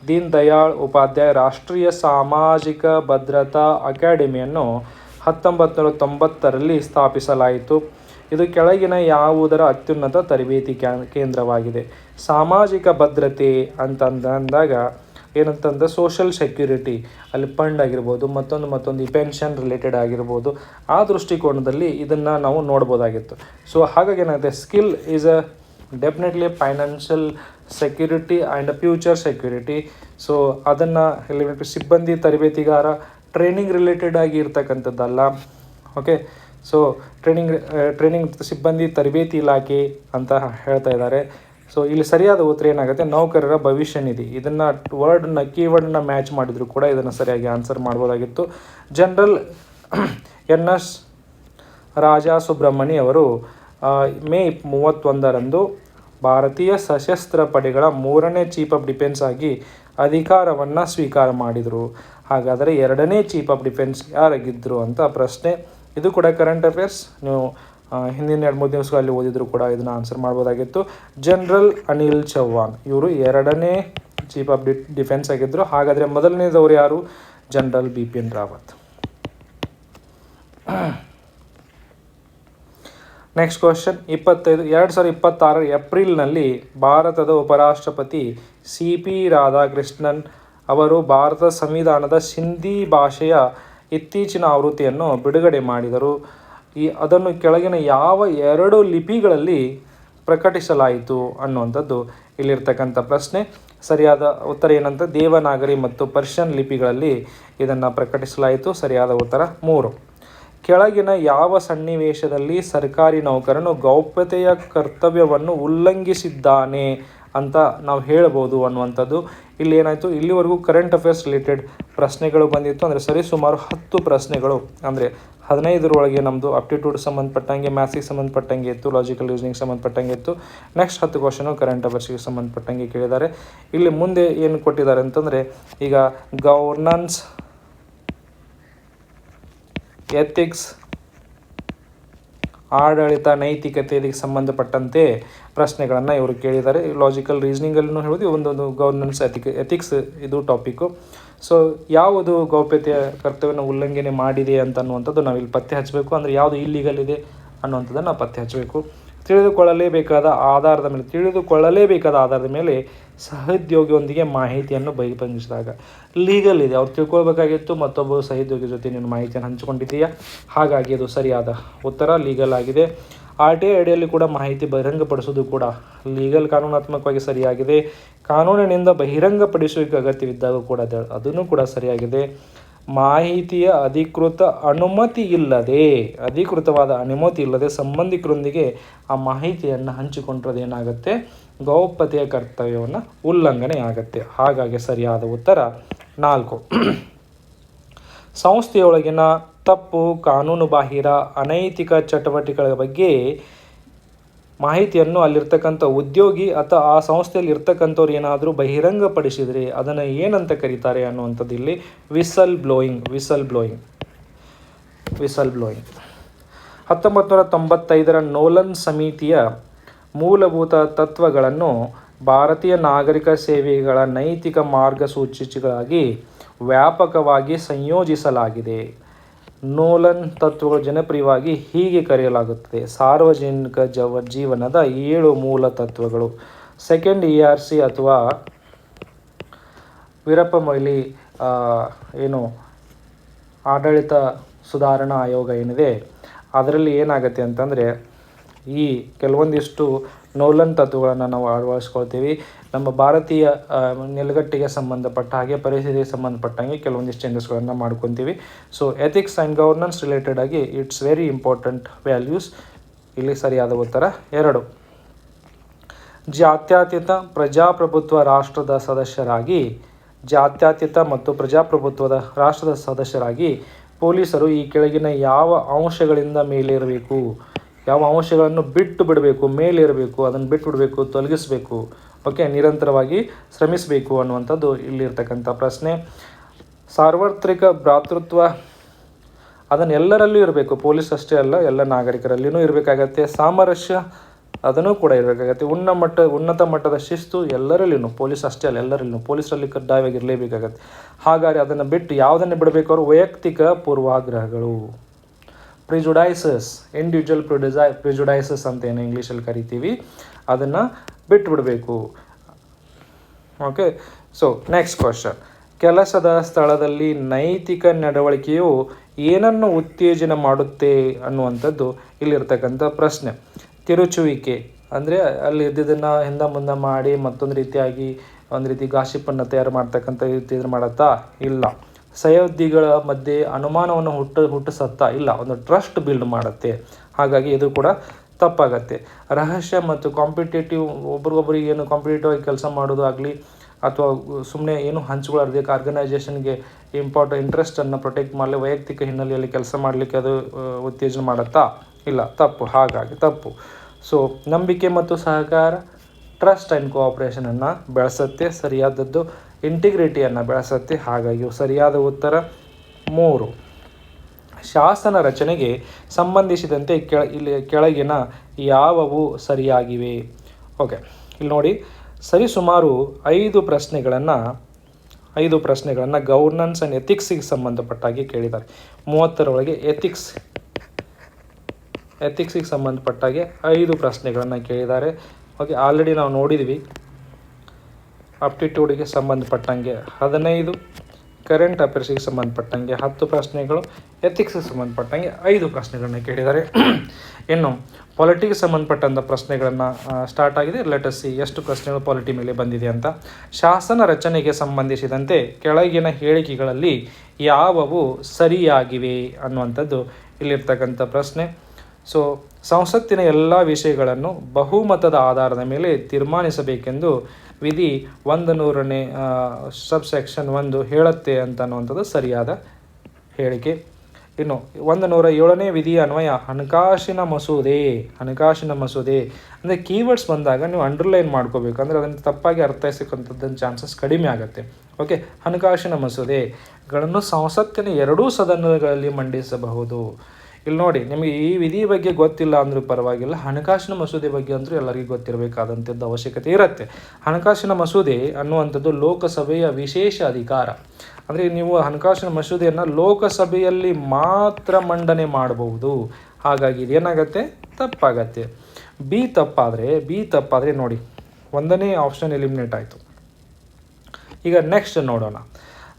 Deen Dayal Upadhyaya ರಾಷ್ಟ್ರೀಯ ಸಾಮಾಜಿಕ ಭದ್ರತಾ ಅಕಾಡೆಮಿಯನ್ನು 1990ರಲ್ಲಿ ಸ್ಥಾಪಿಸಲಾಯಿತು. ಇದು ಕೆಳಗಿನ ಯಾವುದರ ಅತ್ಯುನ್ನತ ತರಬೇತಿ ಕೇಂದ್ರವಾಗಿದೆ? ಸಾಮಾಜಿಕ ಭದ್ರತೆ ಅಂತಂದಾಗ ಏನಂತಂದರೆ ಸೋಷಲ್ ಸೆಕ್ಯೂರಿಟಿ, ಅಲ್ಲಿ ಫಂಡ್ ಆಗಿರ್ಬೋದು, ಮತ್ತೊಂದು ಈ ಪೆನ್ಷನ್ ರಿಲೇಟೆಡ್ ಆಗಿರ್ಬೋದು. ಆ ದೃಷ್ಟಿಕೋನದಲ್ಲಿ ಇದನ್ನು ನಾವು ನೋಡ್ಬೋದಾಗಿತ್ತು. ಸೊ ಹಾಗಾಗಿ ಏನಾಗುತ್ತೆ, skill is a definitely financial security and future security. So ಅದನ್ನು ಸಿಬ್ಬಂದಿ ತರಬೇತಿಗಾರ, ಟ್ರೈನಿಂಗ್ ರಿಲೇಟೆಡ್ ಆಗಿ ಇರ್ತಕ್ಕಂಥದ್ದಲ್ಲ. ಓಕೆ, ಸೊ ಟ್ರೈನಿಂಗ್ ಸಿಬ್ಬಂದಿ ತರಬೇತಿ ಇಲಾಖೆ ಅಂತ ಹೇಳ್ತಾ ಇದ್ದಾರೆ. ಸೊ ಇಲ್ಲಿ ಸರಿಯಾದ ಉತ್ತರ ಏನಾಗುತ್ತೆ, ನೌಕರರ ಭವಿಷ್ಯ ನಿಧಿ. ಇದನ್ನು ಕೀವರ್ಡನ್ನ ಮ್ಯಾಚ್ ಮಾಡಿದ್ರು ಕೂಡ ಇದನ್ನು ಸರಿಯಾಗಿ ಆನ್ಸರ್ ಮಾಡ್ಬೋದಾಗಿತ್ತು. ಜನರಲ್ NS ರಾಜಾ ಸುಬ್ರಹ್ಮಣಿ ಅವರು ಮೇ 31ರಂದು ಭಾರತೀಯ ಸಶಸ್ತ್ರ ಪಡೆಗಳ 3ನೇ ಚೀಫ್ ಆಫ್ ಡಿಫೆನ್ಸ್ ಆಗಿ ಅಧಿಕಾರವನ್ನು ಸ್ವೀಕಾರ ಮಾಡಿದರು. ಹಾಗಾದರೆ 2ನೇ ಚೀಫ್ ಆಫ್ ಡಿಫೆನ್ಸ್ ಯಾರಾಗಿದ್ದರು ಅಂತ ಪ್ರಶ್ನೆ. ಇದು ಕೂಡ ಕರೆಂಟ್ ಅಫೇರ್ಸ್, ನೀವು ಹಿಂದಿನ 2-3 ದಿವಸಗಳಲ್ಲಿ ಓದಿದ್ರು ಕೂಡ ಇದನ್ನು ಆನ್ಸರ್ ಮಾಡ್ಬೋದಾಗಿತ್ತು. ಜನರಲ್ ಅನಿಲ್ ಚೌಹಾಣ್ ಇವರು 2ನೇ ಚೀಫ್ ಆಫ್ ಡಿಫೆನ್ಸ್ ಆಗಿದ್ದರು. ಹಾಗಾದರೆ ಮೊದಲನೇದವರು ಯಾರು? General Bipin Rawat. Next question 2026 ಏಪ್ರಿಲ್ನಲ್ಲಿ ಭಾರತದ ಉಪರಾಷ್ಟ್ರಪತಿ CP ರಾಧಾಕೃಷ್ಣನ್ ಅವರು ಭಾರತ ಸಂವಿಧಾನದ ಸಿಂಧಿ ಭಾಷೆಯ ಇತ್ತೀಚಿನ ಆವೃತ್ತಿಯನ್ನು ಬಿಡುಗಡೆ ಮಾಡಿದರು. ಅದನ್ನು ಕೆಳಗಿನ ಯಾವ 2 ಲಿಪಿಗಳಲ್ಲಿ ಪ್ರಕಟಿಸಲಾಯಿತು ಅನ್ನುವಂಥದ್ದು ಇಲ್ಲಿರ್ತಕ್ಕಂಥ ಪ್ರಶ್ನೆ. ಸರಿಯಾದ ಉತ್ತರ ಏನಂತ, ದೇವನಾಗರಿ ಮತ್ತು ಪರ್ಷಿಯನ್ ಲಿಪಿಗಳಲ್ಲಿ ಇದನ್ನು ಪ್ರಕಟಿಸಲಾಯಿತು. ಸರಿಯಾದ ಉತ್ತರ 3. ಕೆಳಗಿನ ಯಾವ ಸನ್ನಿವೇಶದಲ್ಲಿ ಸರ್ಕಾರಿ ನೌಕರನು ಗೌಪ್ಯತೆಯ ಕರ್ತವ್ಯವನ್ನು ಉಲ್ಲಂಘಿಸಿದ್ದಾನೆ ಅಂತ ನಾವು ಹೇಳ್ಬೋದು ಅನ್ನುವಂಥದ್ದು. ಇಲ್ಲಿ ಏನಾಯಿತು, ಇಲ್ಲಿವರೆಗೂ ಕರೆಂಟ್ ಅಫೇರ್ಸ್ ರಿಲೇಟೆಡ್ ಪ್ರಶ್ನೆಗಳು ಬಂದಿತ್ತು. ಅಂದರೆ ಸರಿಸುಮಾರು 10 ಪ್ರಶ್ನೆಗಳು, ಅಂದರೆ 15 ನಮ್ಮದು ಅಪ್ಟಿಟ್ಯೂಡ್ ಸಂಬಂಧಪಟ್ಟಂಗೆ, ಮ್ಯಾಥ್ಸಿಗೆ ಸಂಬಂಧಪಟ್ಟಂಗೆ ಇತ್ತು, ಲಾಜಿಕಲ್ ರೀಸನಿಂಗ್ ಸಂಬಂಧಪಟ್ಟಂಗೆ ಇತ್ತು. ನೆಕ್ಸ್ಟ್ 10 ಕ್ವಶನು ಕರೆಂಟ್ ಅಫೇರ್ಸ್ಗೆ ಸಂಬಂಧಪಟ್ಟಂಗೆ ಕೇಳಿದ್ದಾರೆ. ಇಲ್ಲಿ ಮುಂದೆ ಏನು ಕೊಟ್ಟಿದ್ದಾರೆ ಅಂತಂದರೆ, ಈಗ ಗವರ್ನೆನ್ಸ್, ಎಥಿಕ್ಸ್, ಆಡಳಿತ, ನೈತಿಕತೆ ಇದಕ್ಕೆ ಸಂಬಂಧಪಟ್ಟಂತೆ ಪ್ರಶ್ನೆಗಳನ್ನು ಇವರು ಕೇಳಿದ್ದಾರೆ. ಲಾಜಿಕಲ್ ರೀಸನಿಂಗಲ್ಲೂ ಹೇಳ್ಬೋದು, ಒಂದೊಂದು ಗವರ್ನೆನ್ಸ್, ಎಥಿಕ್ಸ್ ಇದು ಟಾಪಿಕ್ಕು. ಸೊ ಯಾವುದು ಗೌಪ್ಯತೆಯ ಕರ್ತವ್ಯವನ್ನು ಉಲ್ಲಂಘನೆ ಮಾಡಿದೆ ಅನ್ನುವಂಥದ್ದು ನಾವಿಲ್ಲಿ ಪತ್ತೆ ಹಚ್ಚಬೇಕು. ಅಂದರೆ ಯಾವುದು ಇಲ್ಲೀಗಲ್ ಇದೆ ಅನ್ನುವಂಥದ್ದನ್ನು ನಾವು ಪತ್ತೆ ಹಚ್ಚಬೇಕು. ತಿಳಿದುಕೊಳ್ಳಲೇಬೇಕಾದ ಆಧಾರದ ಮೇಲೆ ಸಹೋದ್ಯೋಗಿಯೊಂದಿಗೆ ಮಾಹಿತಿಯನ್ನು ಬಹಿರಂಗಿಸಿದಾಗ ಲೀಗಲ್ ಇದೆ, ಅವ್ರು ತಿಳ್ಕೊಳ್ಬೇಕಾಗಿತ್ತು, ಮತ್ತೊಬ್ಬ ಸಹೋದ್ಯೋಗಿ ಜೊತೆ ನೀನು ಮಾಹಿತಿಯನ್ನು ಹಂಚಿಕೊಂಡಿದ್ದೀಯಾ, ಹಾಗಾಗಿ ಅದು ಸರಿಯಾದ ಉತ್ತರ ಲೀಗಲ್ ಆಗಿದೆ. RTI ಅಡಿಯಲ್ಲಿ ಕೂಡ ಮಾಹಿತಿ ಬಹಿರಂಗಪಡಿಸೋದು ಕೂಡ ಲೀಗಲ್, ಕಾನೂನಾತ್ಮಕವಾಗಿ ಸರಿಯಾಗಿದೆ. ಕಾನೂನಿನಿಂದ ಬಹಿರಂಗಪಡಿಸುವಿಕೆ ಅಗತ್ಯವಿದ್ದಾಗ ಕೂಡ ಅದನ್ನು ಕೂಡ ಸರಿಯಾಗಿದೆ. ಮಾಹಿತಿಯ ಅಧಿಕೃತವಾದ ಅನುಮತಿ ಇಲ್ಲದೆ ಸಂಬಂಧಿಕರೊಂದಿಗೆ ಆ ಮಾಹಿತಿಯನ್ನು ಹಂಚಿಕೊಂಡ್ರೆ ಏನಾಗುತ್ತೆ, ಗೌಪ್ಯತೆಯ ಕರ್ತವ್ಯವನ್ನು ಉಲ್ಲಂಘನೆ ಆಗುತ್ತೆ. ಹಾಗಾಗಿ ಸರಿಯಾದ ಉತ್ತರ 4. ಸಂಸ್ಥೆಯೊಳಗಿನ ತಪ್ಪು, ಕಾನೂನುಬಾಹಿರ, ಅನೈತಿಕ ಚಟುವಟಿಕೆಗಳ ಬಗ್ಗೆ ಮಾಹಿತಿಯನ್ನು ಅಲ್ಲಿರ್ತಕ್ಕಂಥ ಉದ್ಯೋಗಿ ಅಥವಾ ಆ ಸಂಸ್ಥೆಯಲ್ಲಿ ಇರ್ತಕ್ಕಂಥವ್ರು ಏನಾದರೂ ಬಹಿರಂಗಪಡಿಸಿದರೆ ಅದನ್ನು ಏನಂತ ಕರೀತಾರೆ ಅನ್ನುವಂಥದ್ದು ಇಲ್ಲಿ ವಿಸಲ್ ಬ್ಲೋಯಿಂಗ್. 1995 ನೋಲನ್ ಸಮಿತಿಯ ಮೂಲಭೂತ ತತ್ವಗಳನ್ನು ಭಾರತೀಯ ನಾಗರಿಕ ಸೇವೆಗಳ ನೈತಿಕ ಮಾರ್ಗಸೂಚಿಗಳಾಗಿ ವ್ಯಾಪಕವಾಗಿ ಸಂಯೋಜಿಸಲಾಗಿದೆ. ನೋಲನ್ ತತ್ವಗಳು ಜನಪ್ರಿಯವಾಗಿ ಹೀಗೆ ಕರೆಯಲಾಗುತ್ತದೆ: ಸಾರ್ವಜನಿಕ ಜೀವನದ 7 ಮೂಲ ತತ್ವಗಳು. ಸೆಕೆಂಡ್ ERC ಅಥವಾ ವೀರಪ್ಪ ಮೊಯ್ಲಿ ಆಡಳಿತ ಸುಧಾರಣಾ ಆಯೋಗ ಏನಿದೆ, ಅದರಲ್ಲಿ ಏನಾಗುತ್ತೆ ಅಂತಂದರೆ ಈ ಕೆಲವೊಂದಿಷ್ಟು ನೋಲನ್ ತತ್ವಗಳನ್ನು ನಾವು ಅಳವಡಿಸ್ಕೊಳ್ತೀವಿ. ನಮ್ಮ ಭಾರತೀಯ ನೆಲಗಟ್ಟಿಗೆ ಸಂಬಂಧಪಟ್ಟ ಹಾಗೆ, ಪರಿಸ್ಥಿತಿಗೆ ಸಂಬಂಧಪಟ್ಟಂಗೆ ಕೆಲವೊಂದಿಷ್ಟು ಚೇಂಜಸ್ಗಳನ್ನು ಮಾಡ್ಕೊತೀವಿ. So ethics and governance related ಆಗಿ ಇಟ್ಸ್ ವೆರಿ ಇಂಪಾರ್ಟೆಂಟ್ ವ್ಯಾಲ್ಯೂಸ್. ಇಲ್ಲಿ ಸರಿಯಾದ ಉತ್ತರ 2. ಜಾತ್ಯತೀತ ಮತ್ತು ಪ್ರಜಾಪ್ರಭುತ್ವದ ರಾಷ್ಟ್ರದ ಸದಸ್ಯರಾಗಿ ಪೊಲೀಸರು ಈ ಕೆಳಗಿನ ಯಾವ ಅಂಶಗಳಿಂದ ಮೇಲೇರಬೇಕು, ಯಾವ ಅಂಶಗಳನ್ನು ಬಿಟ್ಟು ಬಿಡಬೇಕು, ಮೇಲೇರಬೇಕು, ಅದನ್ನು ಬಿಟ್ಟು ಬಿಡಬೇಕು, ತೊಲಗಿಸಬೇಕು, ನಿರಂತರವಾಗಿ ಶ್ರಮಿಸಬೇಕು ಅನ್ನುವಂಥದ್ದು ಇಲ್ಲಿರ್ತಕ್ಕಂಥ ಪ್ರಶ್ನೆ. ಸಾರ್ವತ್ರಿಕ ಭ್ರಾತೃತ್ವ ಅದನ್ನು ಎಲ್ಲರಲ್ಲೂ ಇರಬೇಕು, ಪೊಲೀಸ್ ಅಷ್ಟೇ ಅಲ್ಲ, ಎಲ್ಲ ನಾಗರಿಕರಲ್ಲಿಯೂ ಇರಬೇಕಾಗತ್ತೆ. ಸಾಮರಸ್ಯ ಅದನ್ನು ಕೂಡ ಇರಬೇಕಾಗತ್ತೆ. ಉನ್ನತ ಮಟ್ಟದ ಶಿಸ್ತು ಎಲ್ಲರಲ್ಲಿನೂ, ಪೊಲೀಸ್ ಅಷ್ಟೇ ಅಲ್ಲ ಎಲ್ಲರಲ್ಲಿನೂ, ಪೊಲೀಸರಲ್ಲಿ ಕಡ್ಡಾಯವಾಗಿ ಇರಲೇಬೇಕಾಗತ್ತೆ. ಹಾಗಾದರೆ ಅದನ್ನು ಬಿಟ್ಟು ಯಾವುದನ್ನು ಬಿಡಬೇಕು, ಅವರು ವೈಯಕ್ತಿಕ ಪೂರ್ವಾಗ್ರಹಗಳು, ಪ್ರಿಜುಡೈಸಸ್, ಇಂಡಿವಿಜುವಲ್ ಪ್ರಿಜುಡೈಸಸ್ ಅಂತ ಏನು ಇಂಗ್ಲೀಷಲ್ಲಿ ಕರಿತೀವಿ, ಅದನ್ನು ಬಿಟ್ಟುಬಿಡಬೇಕು. ಓಕೆ. ಸೊ ನೆಕ್ಸ್ಟ್ ಕ್ವಶನ್, ಕೆಲಸದ ಸ್ಥಳದಲ್ಲಿ ನೈತಿಕ ನಡವಳಿಕೆಯು ಏನನ್ನು ಉತ್ತೇಜನ ಮಾಡುತ್ತೆ ಅನ್ನುವಂಥದ್ದು ಇಲ್ಲಿರ್ತಕ್ಕಂಥ ಪ್ರಶ್ನೆ. ತಿರುಚುವಿಕೆ ಅಂದರೆ ಅಲ್ಲಿ ಇದ್ದಿದ್ದನ್ನು ಹಿಂದೆ ಮುಂದೆ ಮಾಡಿ ಮತ್ತೊಂದು ರೀತಿ ಗಾಸಿಪನ್ನು ತಯಾರು ಮಾಡ್ತಕ್ಕಂಥ ಇದನ್ನು ಮಾಡತ್ತಾ ಇಲ್ಲ. ಸಹೋದ್ಯೋಗಿಗಳ ಮಧ್ಯೆ ಅನುಮಾನವನ್ನು ಹುಟ್ಟಿಸತ್ತಾ ಇಲ್ಲ, ಒಂದು ಟ್ರಸ್ಟ್ ಬಿಲ್ಡ್ ಮಾಡುತ್ತೆ. ಹಾಗಾಗಿ ಇದು ಕೂಡ ತಪ್ಪಾಗತ್ತೆ. ರಹಸ್ಯ ಮತ್ತು ಕಾಂಪಿಟೇಟಿವ್, ಒಬ್ರಿಗೊಬ್ರಿಗೆ ಏನು ಕಾಂಪಿಟೇಟಿವ್ ಆಗಿ ಕೆಲಸ ಮಾಡೋದು ಆಗಲಿ ಅಥವಾ ಸುಮ್ಮನೆ ಏನು ಹಂಚ್ಕೊಳ್ಳೋದಕ್ಕೆ ಆರ್ಗನೈಸೇಷನ್ಗೆ ಇಂಟ್ರೆಸ್ಟನ್ನು ಪ್ರೊಟೆಕ್ಟ್ ಮಾಡಲಿ, ವೈಯಕ್ತಿಕ ಹಿನ್ನೆಲೆಯಲ್ಲಿ ಕೆಲಸ ಮಾಡಲಿಕ್ಕೆ ಅದು ಉತ್ತೇಜನ ಮಾಡುತ್ತಾ ಇಲ್ಲ, ತಪ್ಪು. ಹಾಗಾಗಿ ತಪ್ಪು. ಸೊ ನಂಬಿಕೆ ಮತ್ತು ಸಹಕಾರ, ಟ್ರಸ್ಟ್ ಆ್ಯಂಡ್ ಕೋಆಪ್ರೇಷನನ್ನು ಬೆಳೆಸುತ್ತೆ. ಸರಿಯಾದದ್ದು ಇಂಟಿಗ್ರಿಟಿಯನ್ನು ಬೆಳೆಸುತ್ತೆ. ಹಾಗಾಗಿ ಸರಿಯಾದ ಉತ್ತರ 3. ಶಾಸನ ರಚನೆಗೆ ಸಂಬಂಧಿಸಿದಂತೆ ಕೆಳಗಿನ ಯಾವುವು ಸರಿಯಾಗಿವೆ? ಓಕೆ, ಇಲ್ಲಿ ನೋಡಿ, ಸರಿಸುಮಾರು 5 ಪ್ರಶ್ನೆಗಳನ್ನು ಗವರ್ನೆನ್ಸ್ ಆ್ಯಂಡ್ ಎಥಿಕ್ಸಿಗೆ ಸಂಬಂಧಪಟ್ಟಾಗಿ ಕೇಳಿದ್ದಾರೆ. 30 ಎಥಿಕ್ಸ್ ಎಥಿಕ್ಸಿಗೆ ಸಂಬಂಧಪಟ್ಟಾಗೆ 5 ಪ್ರಶ್ನೆಗಳನ್ನು ಕೇಳಿದ್ದಾರೆ. ಓಕೆ, ಆಲ್ರೆಡಿ ನಾವು ನೋಡಿದ್ವಿ. ಆಪ್ಟಿಟ್ಯೂಡಿಗೆ ಸಂಬಂಧಪಟ್ಟಂಗೆ 15, ಕರೆಂಟ್ ಅಫೇರ್ಸಿಗೆ ಸಂಬಂಧಪಟ್ಟಂಗೆ 10 ಪ್ರಶ್ನೆಗಳು, ಎಥಿಕ್ಸ್ಗೆ ಸಂಬಂಧಪಟ್ಟಂಗೆ 5 ಪ್ರಶ್ನೆಗಳನ್ನ ಕೇಳಿದ್ದಾರೆ. ಇನ್ನು ಪಾಲಿಟಿಗೆ ಸಂಬಂಧಪಟ್ಟಂಥ ಪ್ರಶ್ನೆಗಳನ್ನು ಸ್ಟಾರ್ಟ್ ಆಗಿದೆ. ಲೆಟಸ್ ಸಿ ಎಷ್ಟು ಪ್ರಶ್ನೆಗಳು ಪಾಲಿಟಿ ಮೇಲೆ ಬಂದಿದೆ ಅಂತ. ಶಾಸನ ರಚನೆಗೆ ಸಂಬಂಧಿಸಿದಂತೆ ಕೆಳಗಿನ ಹೇಳಿಕೆಗಳಲ್ಲಿ ಯಾವುವು ಸರಿಯಾಗಿವೆ ಅನ್ನುವಂಥದ್ದು ಇಲ್ಲಿರ್ತಕ್ಕಂಥ ಪ್ರಶ್ನೆ. ಸೊ ಸಂಸತ್ತಿನ ಎಲ್ಲ ವಿಷಯಗಳನ್ನು ಬಹುಮತದ ಆಧಾರದ ಮೇಲೆ ತೀರ್ಮಾನಿಸಬೇಕೆಂದು ವಿಧಿ 100ನೇ ಸಬ್ಸೆಕ್ಷನ್ 1 ಹೇಳುತ್ತೆ ಅಂತ ಅನ್ನುವಂಥದ್ದು ಸರಿಯಾದ ಹೇಳಿಕೆ. ಇನ್ನು 107ನೇ ವಿಧಿಯ ಅನ್ವಯ ಹಣಕಾಸಿನ ಮಸೂದೆ ಅಂದರೆ ಕೀವರ್ಡ್ಸ್ ಬಂದಾಗ ನೀವು ಅಂಡರ್ಲೈನ್ ಮಾಡ್ಕೋಬೇಕು, ಅಂದರೆ ಅದನ್ನು ತಪ್ಪಾಗಿ ಅರ್ಥೈಸಕ್ಕಂಥದ್ದು ಚಾನ್ಸಸ್ ಕಡಿಮೆ ಆಗುತ್ತೆ. ಓಕೆ, ಹಣಕಾಸಿನ ಮಸೂದೆಗಳನ್ನು ಸಂಸತ್ತಿನ 2 ಸದನಗಳಲ್ಲಿ ಮಂಡಿಸಬಹುದು. ಇಲ್ಲಿ ನೋಡಿ, ನಿಮಗೆ ಈ ವಿಧಿ ಬಗ್ಗೆ ಗೊತ್ತಿಲ್ಲ ಅಂದರೂ ಪರವಾಗಿಲ್ಲ, ಹಣಕಾಸಿನ ಮಸೂದೆ ಬಗ್ಗೆ ಅಂದರೂ ಎಲ್ಲರಿಗೂ ಗೊತ್ತಿರಬೇಕಾದಂಥದ್ದು ಅವಶ್ಯಕತೆ ಇರುತ್ತೆ. ಹಣಕಾಸಿನ ಮಸೂದೆ ಅನ್ನುವಂಥದ್ದು ಲೋಕಸಭೆಯ ವಿಶೇಷ ಅಧಿಕಾರ. ಅಂದರೆ ನೀವು ಹಣಕಾಸಿನ ಮಸೂದೆಯನ್ನು ಲೋಕಸಭೆಯಲ್ಲಿ ಮಾತ್ರ ಮಂಡನೆ ಮಾಡಬಹುದು. ಹಾಗಾಗಿ ಇದೇನಾಗತ್ತೆ, ತಪ್ಪಾಗತ್ತೆ. ಬಿ ತಪ್ಪಾದರೆ ನೋಡಿ, 1ನೇ ಆಪ್ಷನ್ ಎಲಿಮಿನೇಟ್ ಆಯಿತು. ಈಗ ನೆಕ್ಸ್ಟ್ ನೋಡೋಣ.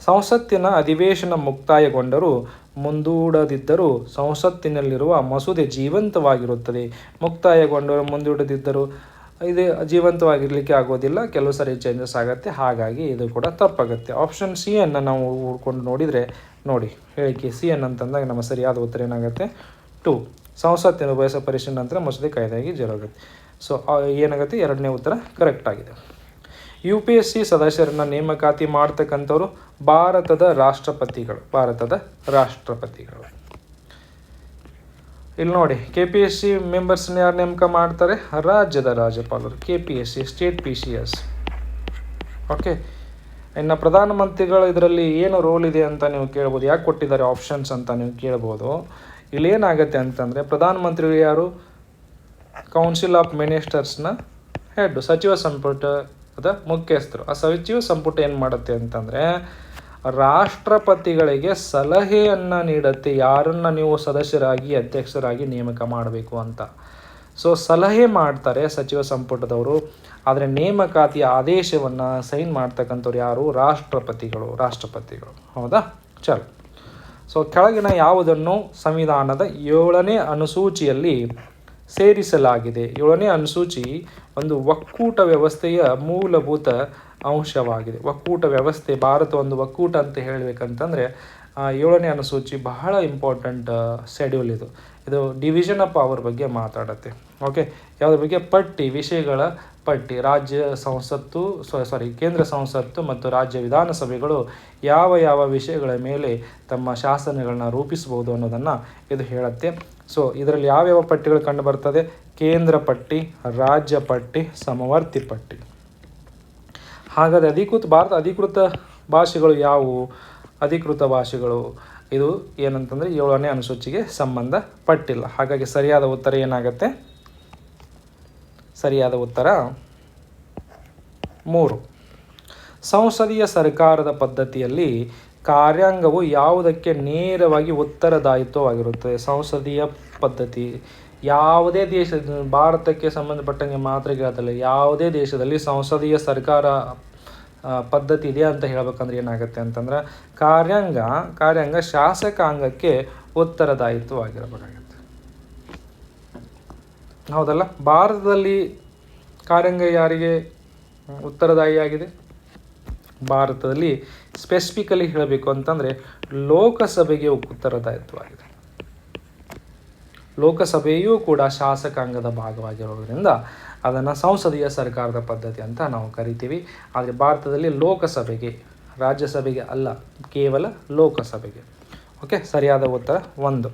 ಸಂಸತ್ತಿನ ಅಧಿವೇಶನ ಮುಕ್ತಾಯಗೊಂಡರೂ ಮುಂದೂಡದಿದ್ದರೂ ಸಂಸತ್ತಿನಲ್ಲಿರುವ ಮಸೂದೆ ಜೀವಂತವಾಗಿರುತ್ತದೆ. ಮುಕ್ತಾಯಗೊಂಡರೂ ಮುಂದೂಡದಿದ್ದರೂ ಇದು ಜೀವಂತವಾಗಿರಲಿಕ್ಕೆ ಆಗೋದಿಲ್ಲ, ಕೆಲವು ಸರಿ ಚೇಂಜಸ್ ಆಗುತ್ತೆ. ಹಾಗಾಗಿ ಇದು ಕೂಡ ತಪ್ಪಾಗುತ್ತೆ. ಆಪ್ಷನ್ ಸಿ ಅನ್ನು ನಾವು ಹುಡ್ಕೊಂಡು ನೋಡಿದರೆ ನೋಡಿ, ಹೇಳಿಕೆ ಸಿ ಅನ್ನು ಅಂತಂದಾಗ ನಮ್ಮ ಸರಿಯಾದ ಉತ್ತರ ಏನಾಗುತ್ತೆ, 2. ಸಂಸತ್ತಿನ ಉಭಯ ಪರಿಶೀಲನೆ ನಂತರ ಮಸೂದೆ ಕಾಯ್ದೆಯಾಗಿ ಜಾರಿಯಾಗುತ್ತೆ. ಸೊ ಏನಾಗುತ್ತೆ, 2ನೇ ಉತ್ತರ ಕರೆಕ್ಟ್ ಆಗಿದೆ. UPSC ಸದಸ್ಯರನ್ನು ನೇಮಕಾತಿ ಮಾಡ್ತಕ್ಕಂಥವ್ರು ಭಾರತದ ರಾಷ್ಟ್ರಪತಿಗಳು. ಇಲ್ಲಿ ನೋಡಿ, KPSC ಮೆಂಬರ್ಸ್ನ ಯಾರು ನೇಮಕ ಮಾಡ್ತಾರೆ, ರಾಜ್ಯದ ರಾಜ್ಯಪಾಲರು. KPSC state PCS. ಓಕೆ, ಇನ್ನು ಪ್ರಧಾನಮಂತ್ರಿಗಳು ಇದರಲ್ಲಿ ಏನು ರೋಲ್ ಇದೆ ಅಂತ ನೀವು ಕೇಳ್ಬೋದು. ಯಾಕೆ ಕೊಟ್ಟಿದ್ದಾರೆ ಆಪ್ಷನ್ಸ್ ಅಂತ ನೀವು ಕೇಳ್ಬೋದು. ಇಲ್ಲಿ ಏನಾಗುತ್ತೆ ಅಂತಂದರೆ, ಪ್ರಧಾನಮಂತ್ರಿಗಳು ಯಾರು, ಕೌನ್ಸಿಲ್ ಆಫ್ ಮಿನಿಸ್ಟರ್ಸ್ನ ಹೆಡ್, ಸಚಿವ ಸಂಪುಟದ ಮುಖ್ಯಸ್ಥರು. ಆ ಸಚಿವ ಸಂಪುಟ ಏನು ಮಾಡುತ್ತೆ ಅಂತಂದರೆ ರಾಷ್ಟ್ರಪತಿಗಳಿಗೆ ಸಲಹೆಯನ್ನು ನೀಡುತ್ತೆ, ಯಾರನ್ನು ನೀವು ಸದಸ್ಯರಾಗಿ ಅಧ್ಯಕ್ಷರಾಗಿ ನೇಮಕ ಮಾಡಬೇಕು ಅಂತ. ಸೊ ಸಲಹೆ ಮಾಡ್ತಾರೆ ಸಚಿವ ಸಂಪುಟದವರು, ಆದರೆ ನೇಮಕಾತಿಯ ಆದೇಶವನ್ನು ಸೈನ್ ಮಾಡ್ತಕ್ಕಂಥವ್ರು ಯಾರು, ರಾಷ್ಟ್ರಪತಿಗಳು. ಹೌದಾ, ಚಲೋ. ಸೊ ಕೆಳಗಿನ ಯಾವುದನ್ನು ಸಂವಿಧಾನದ 7ನೇ ಅನುಸೂಚಿಯಲ್ಲಿ ಸೇರಿಸಲಾಗಿದೆ. 7ನೇ ಅನುಸೂಚಿ ಒಂದು ಒಕ್ಕೂಟ ವ್ಯವಸ್ಥೆಯ ಮೂಲಭೂತ ಅಂಶವಾಗಿದೆ. ಒಕ್ಕೂಟ ವ್ಯವಸ್ಥೆ, ಭಾರತ ಒಂದು ಒಕ್ಕೂಟ ಅಂತ ಹೇಳಬೇಕಂತಂದರೆ 7ನೇ ಅನುಸೂಚಿ ಬಹಳ ಇಂಪಾರ್ಟೆಂಟ್ ಶೆಡ್ಯೂಲ್. ಇದು ಡಿವಿಷನ್ ಆಫ್ ಪವರ್ ಬಗ್ಗೆ ಮಾತಾಡುತ್ತೆ. ಓಕೆ, ಯಾವುದ್ರ ಬಗ್ಗೆ, ಪಟ್ಟಿ, ವಿಷಯಗಳ ಪಟ್ಟಿ. ಕೇಂದ್ರ ಸಂಸತ್ತು ಮತ್ತು ರಾಜ್ಯ ವಿಧಾನಸಭೆಗಳು ಯಾವ ವಿಷಯಗಳ ಮೇಲೆ ತಮ್ಮ ಶಾಸನಗಳನ್ನ ರೂಪಿಸಬಹುದು ಅನ್ನೋದನ್ನು ಇದು ಹೇಳುತ್ತೆ. ಸೊ ಇದರಲ್ಲಿ ಯಾವ್ಯಾವ ಪಟ್ಟಿಗಳು ಕಂಡು ಬರ್ತದೆ, ಕೇಂದ್ರ ಪಟ್ಟಿ, ರಾಜ್ಯ ಪಟ್ಟಿ, ಸಮವರ್ತಿ ಪಟ್ಟಿ. ಹಾಗಾದರೆ ಭಾರತ ಅಧಿಕೃತ ಭಾಷೆಗಳು ಯಾವುವು? ಅಧಿಕೃತ ಭಾಷೆಗಳು ಇದು ಏನಂತಂದರೆ 7ನೇ ಅನುಸೂಚಿಗೆ ಸಂಬಂಧಪಟ್ಟಿಲ್ಲ. ಹಾಗಾಗಿ ಸರಿಯಾದ ಉತ್ತರ ಏನಾಗುತ್ತೆ, ಸರಿಯಾದ ಉತ್ತರ 3. ಸಂಸದೀಯ ಸರ್ಕಾರದ ಪದ್ಧತಿಯಲ್ಲಿ ಕಾರ್ಯಾಂಗವು ಯಾವುದಕ್ಕೆ ನೇರವಾಗಿ ಉತ್ತರದಾಯಿತ್ವವಾಗಿರುತ್ತದೆ? ಸಂಸದೀಯ ಪದ್ಧತಿ ಯಾವುದೇ ದೇಶದ, ಭಾರತಕ್ಕೆ ಸಂಬಂಧಪಟ್ಟಂಗೆ ಮಾತ್ರ ಕೇಳ್ತಲ್ಲ, ಯಾವುದೇ ದೇಶದಲ್ಲಿ ಸಂಸದೀಯ ಸರ್ಕಾರ ಪದ್ಧತಿ ಇದೆ ಅಂತ ಹೇಳ್ಬೇಕಂದ್ರೆ ಏನಾಗುತ್ತೆ ಅಂತಂದ್ರೆ ಕಾರ್ಯಾಂಗ ಶಾಸಕಾಂಗಕ್ಕೆ ಉತ್ತರದಾಯಿತ್ವವಾಗಿರಬೇಕಾಗತ್ತೆ. ಹೌದಲ್ಲ, ಭಾರತದಲ್ಲಿ ಕಾರ್ಯಾಂಗ ಯಾರಿಗೆ ಉತ್ತರದಾಯಿಯಾಗಿದೆ? ಭಾರತದಲ್ಲಿ ಸ್ಪೆಸಿಫಿಕಲಿ ಹೇಳಬೇಕು ಅಂತಂದರೆ ಲೋಕಸಭೆಗೆ ಉತ್ತರದಾಯಿತ್ವವಾಗಿದೆ. ಲೋಕಸಭೆಯೂ ಕೂಡ ಶಾಸಕಾಂಗದ ಭಾಗವಾಗಿರೋದ್ರಿಂದ ಅದನ್ನು ಸಂಸದೀಯ ಸರ್ಕಾರದ ಪದ್ಧತಿ ಅಂತ ನಾವು ಕರಿತೀವಿ. ಆದರೆ ಭಾರತದಲ್ಲಿ ಲೋಕಸಭೆಗೆ, ರಾಜ್ಯಸಭೆಗೆ ಅಲ್ಲ, ಕೇವಲ ಲೋಕಸಭೆಗೆ. ಓಕೆ, ಸರಿಯಾದ ಉತ್ತರ 1.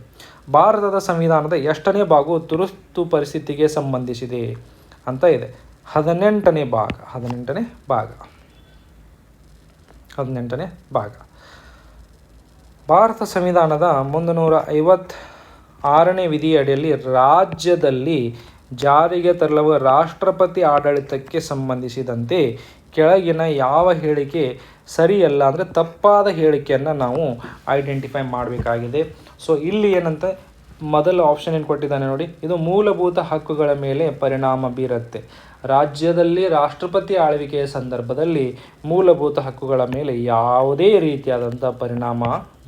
ಭಾರತದ ಸಂವಿಧಾನದ ಎಷ್ಟನೇ ಭಾಗವು ತುರ್ತು ಪರಿಸ್ಥಿತಿಗೆ ಸಂಬಂಧಿಸಿದೆ ಅಂತ ಇದೆ? 18ನೇ ಭಾಗ. ಭಾರತ ಸಂವಿಧಾನದ 356ನೇ ವಿಧಿಯಡಿಯಲ್ಲಿ ರಾಜ್ಯದಲ್ಲಿ ಜಾರಿಗೆ ತರಲು ರಾಷ್ಟ್ರಪತಿ ಆಡಳಿತಕ್ಕೆ ಸಂಬಂಧಿಸಿದಂತೆ ಕೆಳಗಿನ ಯಾವ ಹೇಳಿಕೆ ಸರಿಯಲ್ಲ, ಅಂದರೆ ತಪ್ಪಾದ ಹೇಳಿಕೆಯನ್ನು ನಾವು ಐಡೆಂಟಿಫೈ ಮಾಡಬೇಕಾಗಿದೆ. ಸೊ ಇಲ್ಲಿ ಏನಂತ ಮೊದಲ ಆಪ್ಷನ್ ಏನು ಕೊಟ್ಟಿದ್ದಾನೆ ನೋಡಿ, ಇದು ಮೂಲಭೂತ ಹಕ್ಕುಗಳ ಮೇಲೆ ಪರಿಣಾಮ ಬೀರುತ್ತೆ. ರಾಜ್ಯದಲ್ಲಿ ರಾಷ್ಟ್ರಪತಿ ಆಳ್ವಿಕೆಯ ಸಂದರ್ಭದಲ್ಲಿ ಮೂಲಭೂತ ಹಕ್ಕುಗಳ ಮೇಲೆ ಯಾವುದೇ ರೀತಿಯಾದಂಥ ಪರಿಣಾಮ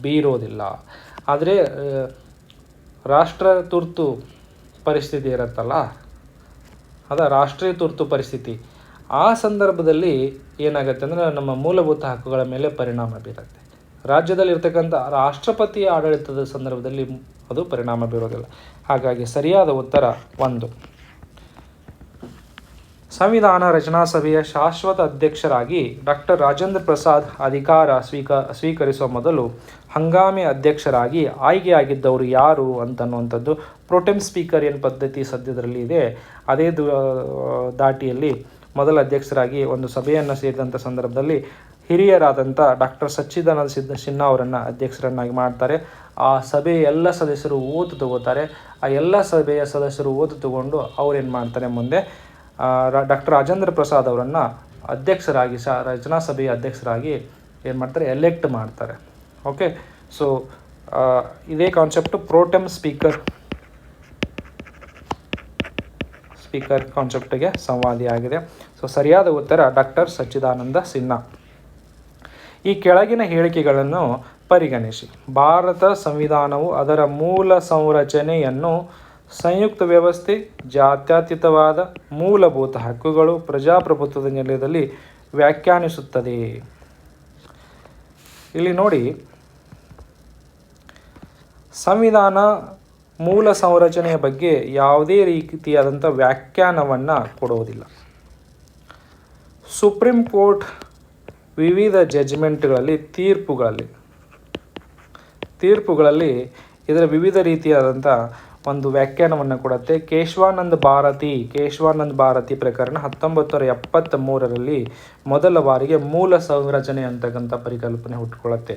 ಬೀರೋದಿಲ್ಲ. ಆದರೆ ರಾಷ್ಟ್ರ ತುರ್ತು ಪರಿಸ್ಥಿತಿ ಇರುತ್ತಲ್ಲ, ರಾಷ್ಟ್ರೀಯ ತುರ್ತು ಪರಿಸ್ಥಿತಿ, ಆ ಸಂದರ್ಭದಲ್ಲಿ ಏನಾಗುತ್ತೆ ಅಂದರೆ ನಮ್ಮ ಮೂಲಭೂತ ಹಕ್ಕುಗಳ ಮೇಲೆ ಪರಿಣಾಮ ಬೀರುತ್ತೆ. ರಾಜ್ಯದಲ್ಲಿರ್ತಕ್ಕಂಥ ರಾಷ್ಟ್ರಪತಿ ಆಡಳಿತದ ಸಂದರ್ಭದಲ್ಲಿ ಅದು ಪರಿಣಾಮ ಬೀರೋದಿಲ್ಲ. ಹಾಗಾಗಿ ಸರಿಯಾದ ಉತ್ತರ 1. ಸಂವಿಧಾನ ರಚನಾ ಸಭೆಯ ಶಾಶ್ವತ ಅಧ್ಯಕ್ಷರಾಗಿ ಡಾಕ್ಟರ್ ರಾಜೇಂದ್ರ ಪ್ರಸಾದ್ ಅಧಿಕಾರ ಸ್ವೀಕರಿಸುವ ಮೊದಲು ಹಂಗಾಮಿ ಅಧ್ಯಕ್ಷರಾಗಿ ಆಯ್ಕೆಯಾಗಿದ್ದವರು ಯಾರು ಅಂತನ್ನುವಂಥದ್ದು ಪ್ರೋಟೆಮ್ ಸ್ಪೀಕರ್ ಏನು ಪದ್ಧತಿ ಸದ್ಯದರಲ್ಲಿ ಇದೆ, ಅದೇ ದಾಟಿಯಲ್ಲಿ ಮೊದಲ ಅಧ್ಯಕ್ಷರಾಗಿ ಒಂದು ಸಭೆಯನ್ನು ಸೇರಿದಂಥ ಸಂದರ್ಭದಲ್ಲಿ ಹಿರಿಯರಾದಂಥ ಡಾಕ್ಟರ್ ಸಚ್ಚಿದಾನಂದ ಸಿನ್ಹಾ ಅವರನ್ನು ಅಧ್ಯಕ್ಷರನ್ನಾಗಿ ಮಾಡ್ತಾರೆ. ಆ ಸಭೆಯ ಎಲ್ಲ ಸದಸ್ಯರು ಓದು ತಗೋತಾರೆ. ಆ ಎಲ್ಲ ಸಭೆಯ ಸದಸ್ಯರು ಓದು ತಗೊಂಡು ಅವ್ರೇನು ಮಾಡ್ತಾರೆ, ಮುಂದೆ ಡಾಕ್ಟರ್ ರಾಜೇಂದ್ರ ಪ್ರಸಾದ್ ಅವರನ್ನು ಅಧ್ಯಕ್ಷರಾಗಿ ರಚನಾ ಸಭೆಯ ಅಧ್ಯಕ್ಷರಾಗಿ ಏನು ಮಾಡ್ತಾರೆ, ಎಲೆಕ್ಟ್ ಮಾಡ್ತಾರೆ. ಓಕೆ, ಸೊ ಇದೇ ಕಾನ್ಸೆಪ್ಟು ಪ್ರೋಟೆಮ್ ಸ್ಪೀಕರ್ ಕಾನ್ಸೆಪ್ಟಿಗೆ ಸಂವಾದಿಯಾಗಿದೆ. ಸೊ ಸರಿಯಾದ ಉತ್ತರ ಡಾಕ್ಟರ್ ಸಚ್ಚಿದಾನಂದ ಸಿನ್ಹಾ. ಈ ಕೆಳಗಿನ ಹೇಳಿಕೆಗಳನ್ನು ಪರಿಗಣಿಸಿ. ಭಾರತ ಸಂವಿಧಾನವು ಅದರ ಮೂಲ ಸಂರಚನೆಯನ್ನು ಸಂಯುಕ್ತ ವ್ಯವಸ್ಥೆ, ಜಾತ್ಯತೀತವಾದ, ಮೂಲಭೂತ ಹಕ್ಕುಗಳು, ಪ್ರಜಾಪ್ರಭುತ್ವದ ನೆಲೆಯಲ್ಲಿ ವ್ಯಾಖ್ಯಾನಿಸುತ್ತದೆ. ಇಲ್ಲಿ ನೋಡಿ, ಸಂವಿಧಾನ ಮೂಲ ಸಂರಚನೆಯ ಬಗ್ಗೆ ಯಾವುದೇ ರೀತಿಯಾದಂಥ ವ್ಯಾಖ್ಯಾನವನ್ನು ಕೊಡುವುದಿಲ್ಲ. ಸುಪ್ರೀಂ ಕೋರ್ಟ್ ವಿವಿಧ ಜಡ್ಜ್ಮೆಂಟ್ಗಳಲ್ಲಿ ತೀರ್ಪುಗಳಲ್ಲಿ ಇದರ ವಿವಿಧ ರೀತಿಯಾದಂಥ ಒಂದು ವ್ಯಾಖ್ಯಾನವನ್ನು ಕೊಡುತ್ತೆ. ಕೇಶವಾನಂದ ಭಾರತಿ ಪ್ರಕರಣ 1973ರಲ್ಲಿ ಮೊದಲ ಬಾರಿಗೆ ಮೂಲ ಸಂರಚನೆ ಅಂತಕ್ಕಂಥ ಪರಿಕಲ್ಪನೆ ಹುಟ್ಟುಕೊಳ್ಳುತ್ತೆ.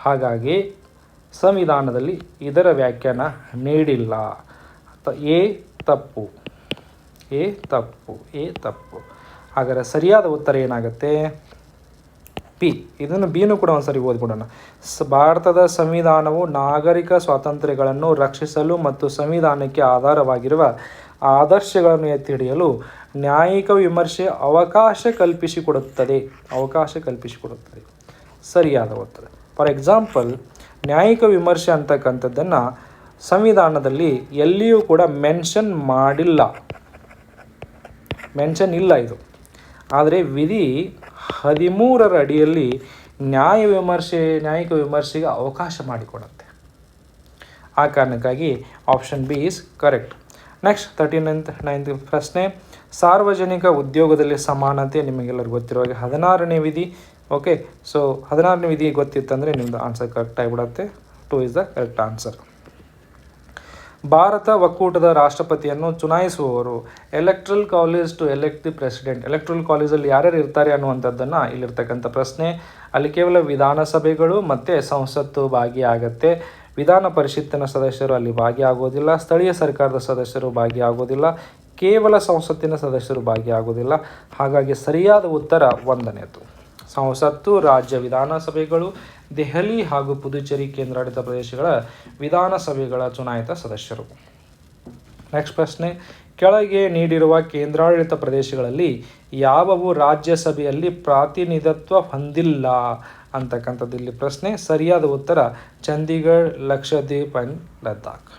ಹಾಗಾಗಿ ಸಂವಿಧಾನದಲ್ಲಿ ಇದರ ವ್ಯಾಖ್ಯಾನ ನೀಡಿಲ್ಲ. ಎ ತಪ್ಪು. ಹಾಗಾದರೆ ಸರಿಯಾದ ಉತ್ತರ ಏನಾಗುತ್ತೆ, ಪಿ. ಇದನ್ನು ಬಿನೂ ಕೂಡ ಒಂದ್ಸರಿ ಓದ್ಬಿಡೋಣ. ಭಾರತದ ಸಂವಿಧಾನವು ನಾಗರಿಕ ಸ್ವಾತಂತ್ರ್ಯಗಳನ್ನು ರಕ್ಷಿಸಲು ಮತ್ತು ಸಂವಿಧಾನಕ್ಕೆ ಆಧಾರವಾಗಿರುವ ಆದರ್ಶಗಳನ್ನು ಎತ್ತಿ ಹಿಡಿಯಲು ನ್ಯಾಯಿಕ ವಿಮರ್ಶೆ ಅವಕಾಶ ಕಲ್ಪಿಸಿಕೊಡುತ್ತದೆ. ಸರಿಯಾದ ಉತ್ತರ. ಫಾರ್ ಎಕ್ಸಾಂಪಲ್, ನ್ಯಾಯಿಕ ವಿಮರ್ಶೆ ಅಂತಕ್ಕಂಥದ್ದನ್ನು ಸಂವಿಧಾನದಲ್ಲಿ ಎಲ್ಲಿಯೂ ಕೂಡ ಮೆನ್ಷನ್ ಇಲ್ಲ ಇದು. ಆದರೆ ವಿಧಿ 13ರ ಅಡಿಯಲ್ಲಿ ನ್ಯಾಯಿಕ ವಿಮರ್ಶೆಗೆ ಅವಕಾಶ ಮಾಡಿಕೊಡುತ್ತೆ. ಆ ಕಾರಣಕ್ಕಾಗಿ option B is correct. Next 39th ಪ್ರಶ್ನೆ, ಸಾರ್ವಜನಿಕ ಉದ್ಯೋಗದಲ್ಲಿ ಸಮಾನತೆ ನಿಮಗೆಲ್ಲರಿಗೂ ಗೊತ್ತಿರುವಾಗ 16ನೇ ವಿಧಿ. ಓಕೆ, ಸೊ 16ನೇ ವಿಧಿ ಗೊತ್ತಿತ್ತಂದರೆ ನಿಮ್ಮದು ಆನ್ಸರ್ ಕರೆಕ್ಟ್ ಆಗಿಬಿಡುತ್ತೆ. 2 is the correct answer. Bharat ಒಕ್ಕೂಟದ ರಾಷ್ಟ್ರಪತಿಯನ್ನು ಚುನಾಯಿಸುವವರು electoral college to elect the president. Electoral ಕಾಲೇಜಲ್ಲಿ ಯಾರ್ಯಾರು ಇರ್ತಾರೆ ಅನ್ನುವಂಥದ್ದನ್ನು ಇಲ್ಲಿರ್ತಕ್ಕಂಥ ಪ್ರಶ್ನೆ. ಅಲ್ಲಿ ಕೇವಲ ವಿಧಾನಸಭೆಗಳು ಮತ್ತು ಸಂಸತ್ತು ಭಾಗಿಯಾಗತ್ತೆ. ವಿಧಾನ ಪರಿಷತ್ತಿನ ಸದಸ್ಯರು ಅಲ್ಲಿ ಭಾಗಿಯಾಗೋದಿಲ್ಲ. ಸ್ಥಳೀಯ ಸರ್ಕಾರದ ಸದಸ್ಯರು ಭಾಗಿಯಾಗೋದಿಲ್ಲ. ಕೇವಲ ಸಂಸತ್ತಿನ ಸದಸ್ಯರು ಭಾಗಿಯಾಗೋದಿಲ್ಲ. ಹಾಗಾಗಿ ಸರಿಯಾದ ಉತ್ತರ 1ನೇದು. ಸಂಸತ್ತು ರಾಜ್ಯ ವಿಧಾನಸಭೆಗಳು, ದೆಹಲಿ ಹಾಗೂ ಪುದುಚೇರಿ ಕೇಂದ್ರಾಡಳಿತ ಪ್ರದೇಶಗಳ ವಿಧಾನಸಭೆಗಳ ಚುನಾಯಿತ ಸದಸ್ಯರು. ನೆಕ್ಸ್ಟ್ ಪ್ರಶ್ನೆ, ಕೆಳಗೆ ನೀಡಿರುವ ಕೇಂದ್ರಾಡಳಿತ ಪ್ರದೇಶಗಳಲ್ಲಿ ಯಾವುವು ರಾಜ್ಯಸಭೆಯಲ್ಲಿ ಪ್ರಾತಿನಿಧಿತ್ವ ಹೊಂದಿಲ್ಲ ಅಂತಕ್ಕಂಥದ್ದು ಇಲ್ಲಿ ಪ್ರಶ್ನೆ. ಸರಿಯಾದ ಉತ್ತರ ಚಂಡೀಗಢ, ಲಕ್ಷದ್ವೀಪ್ ಆ್ಯಂಡ್ ಲದ್ದಾಖ್.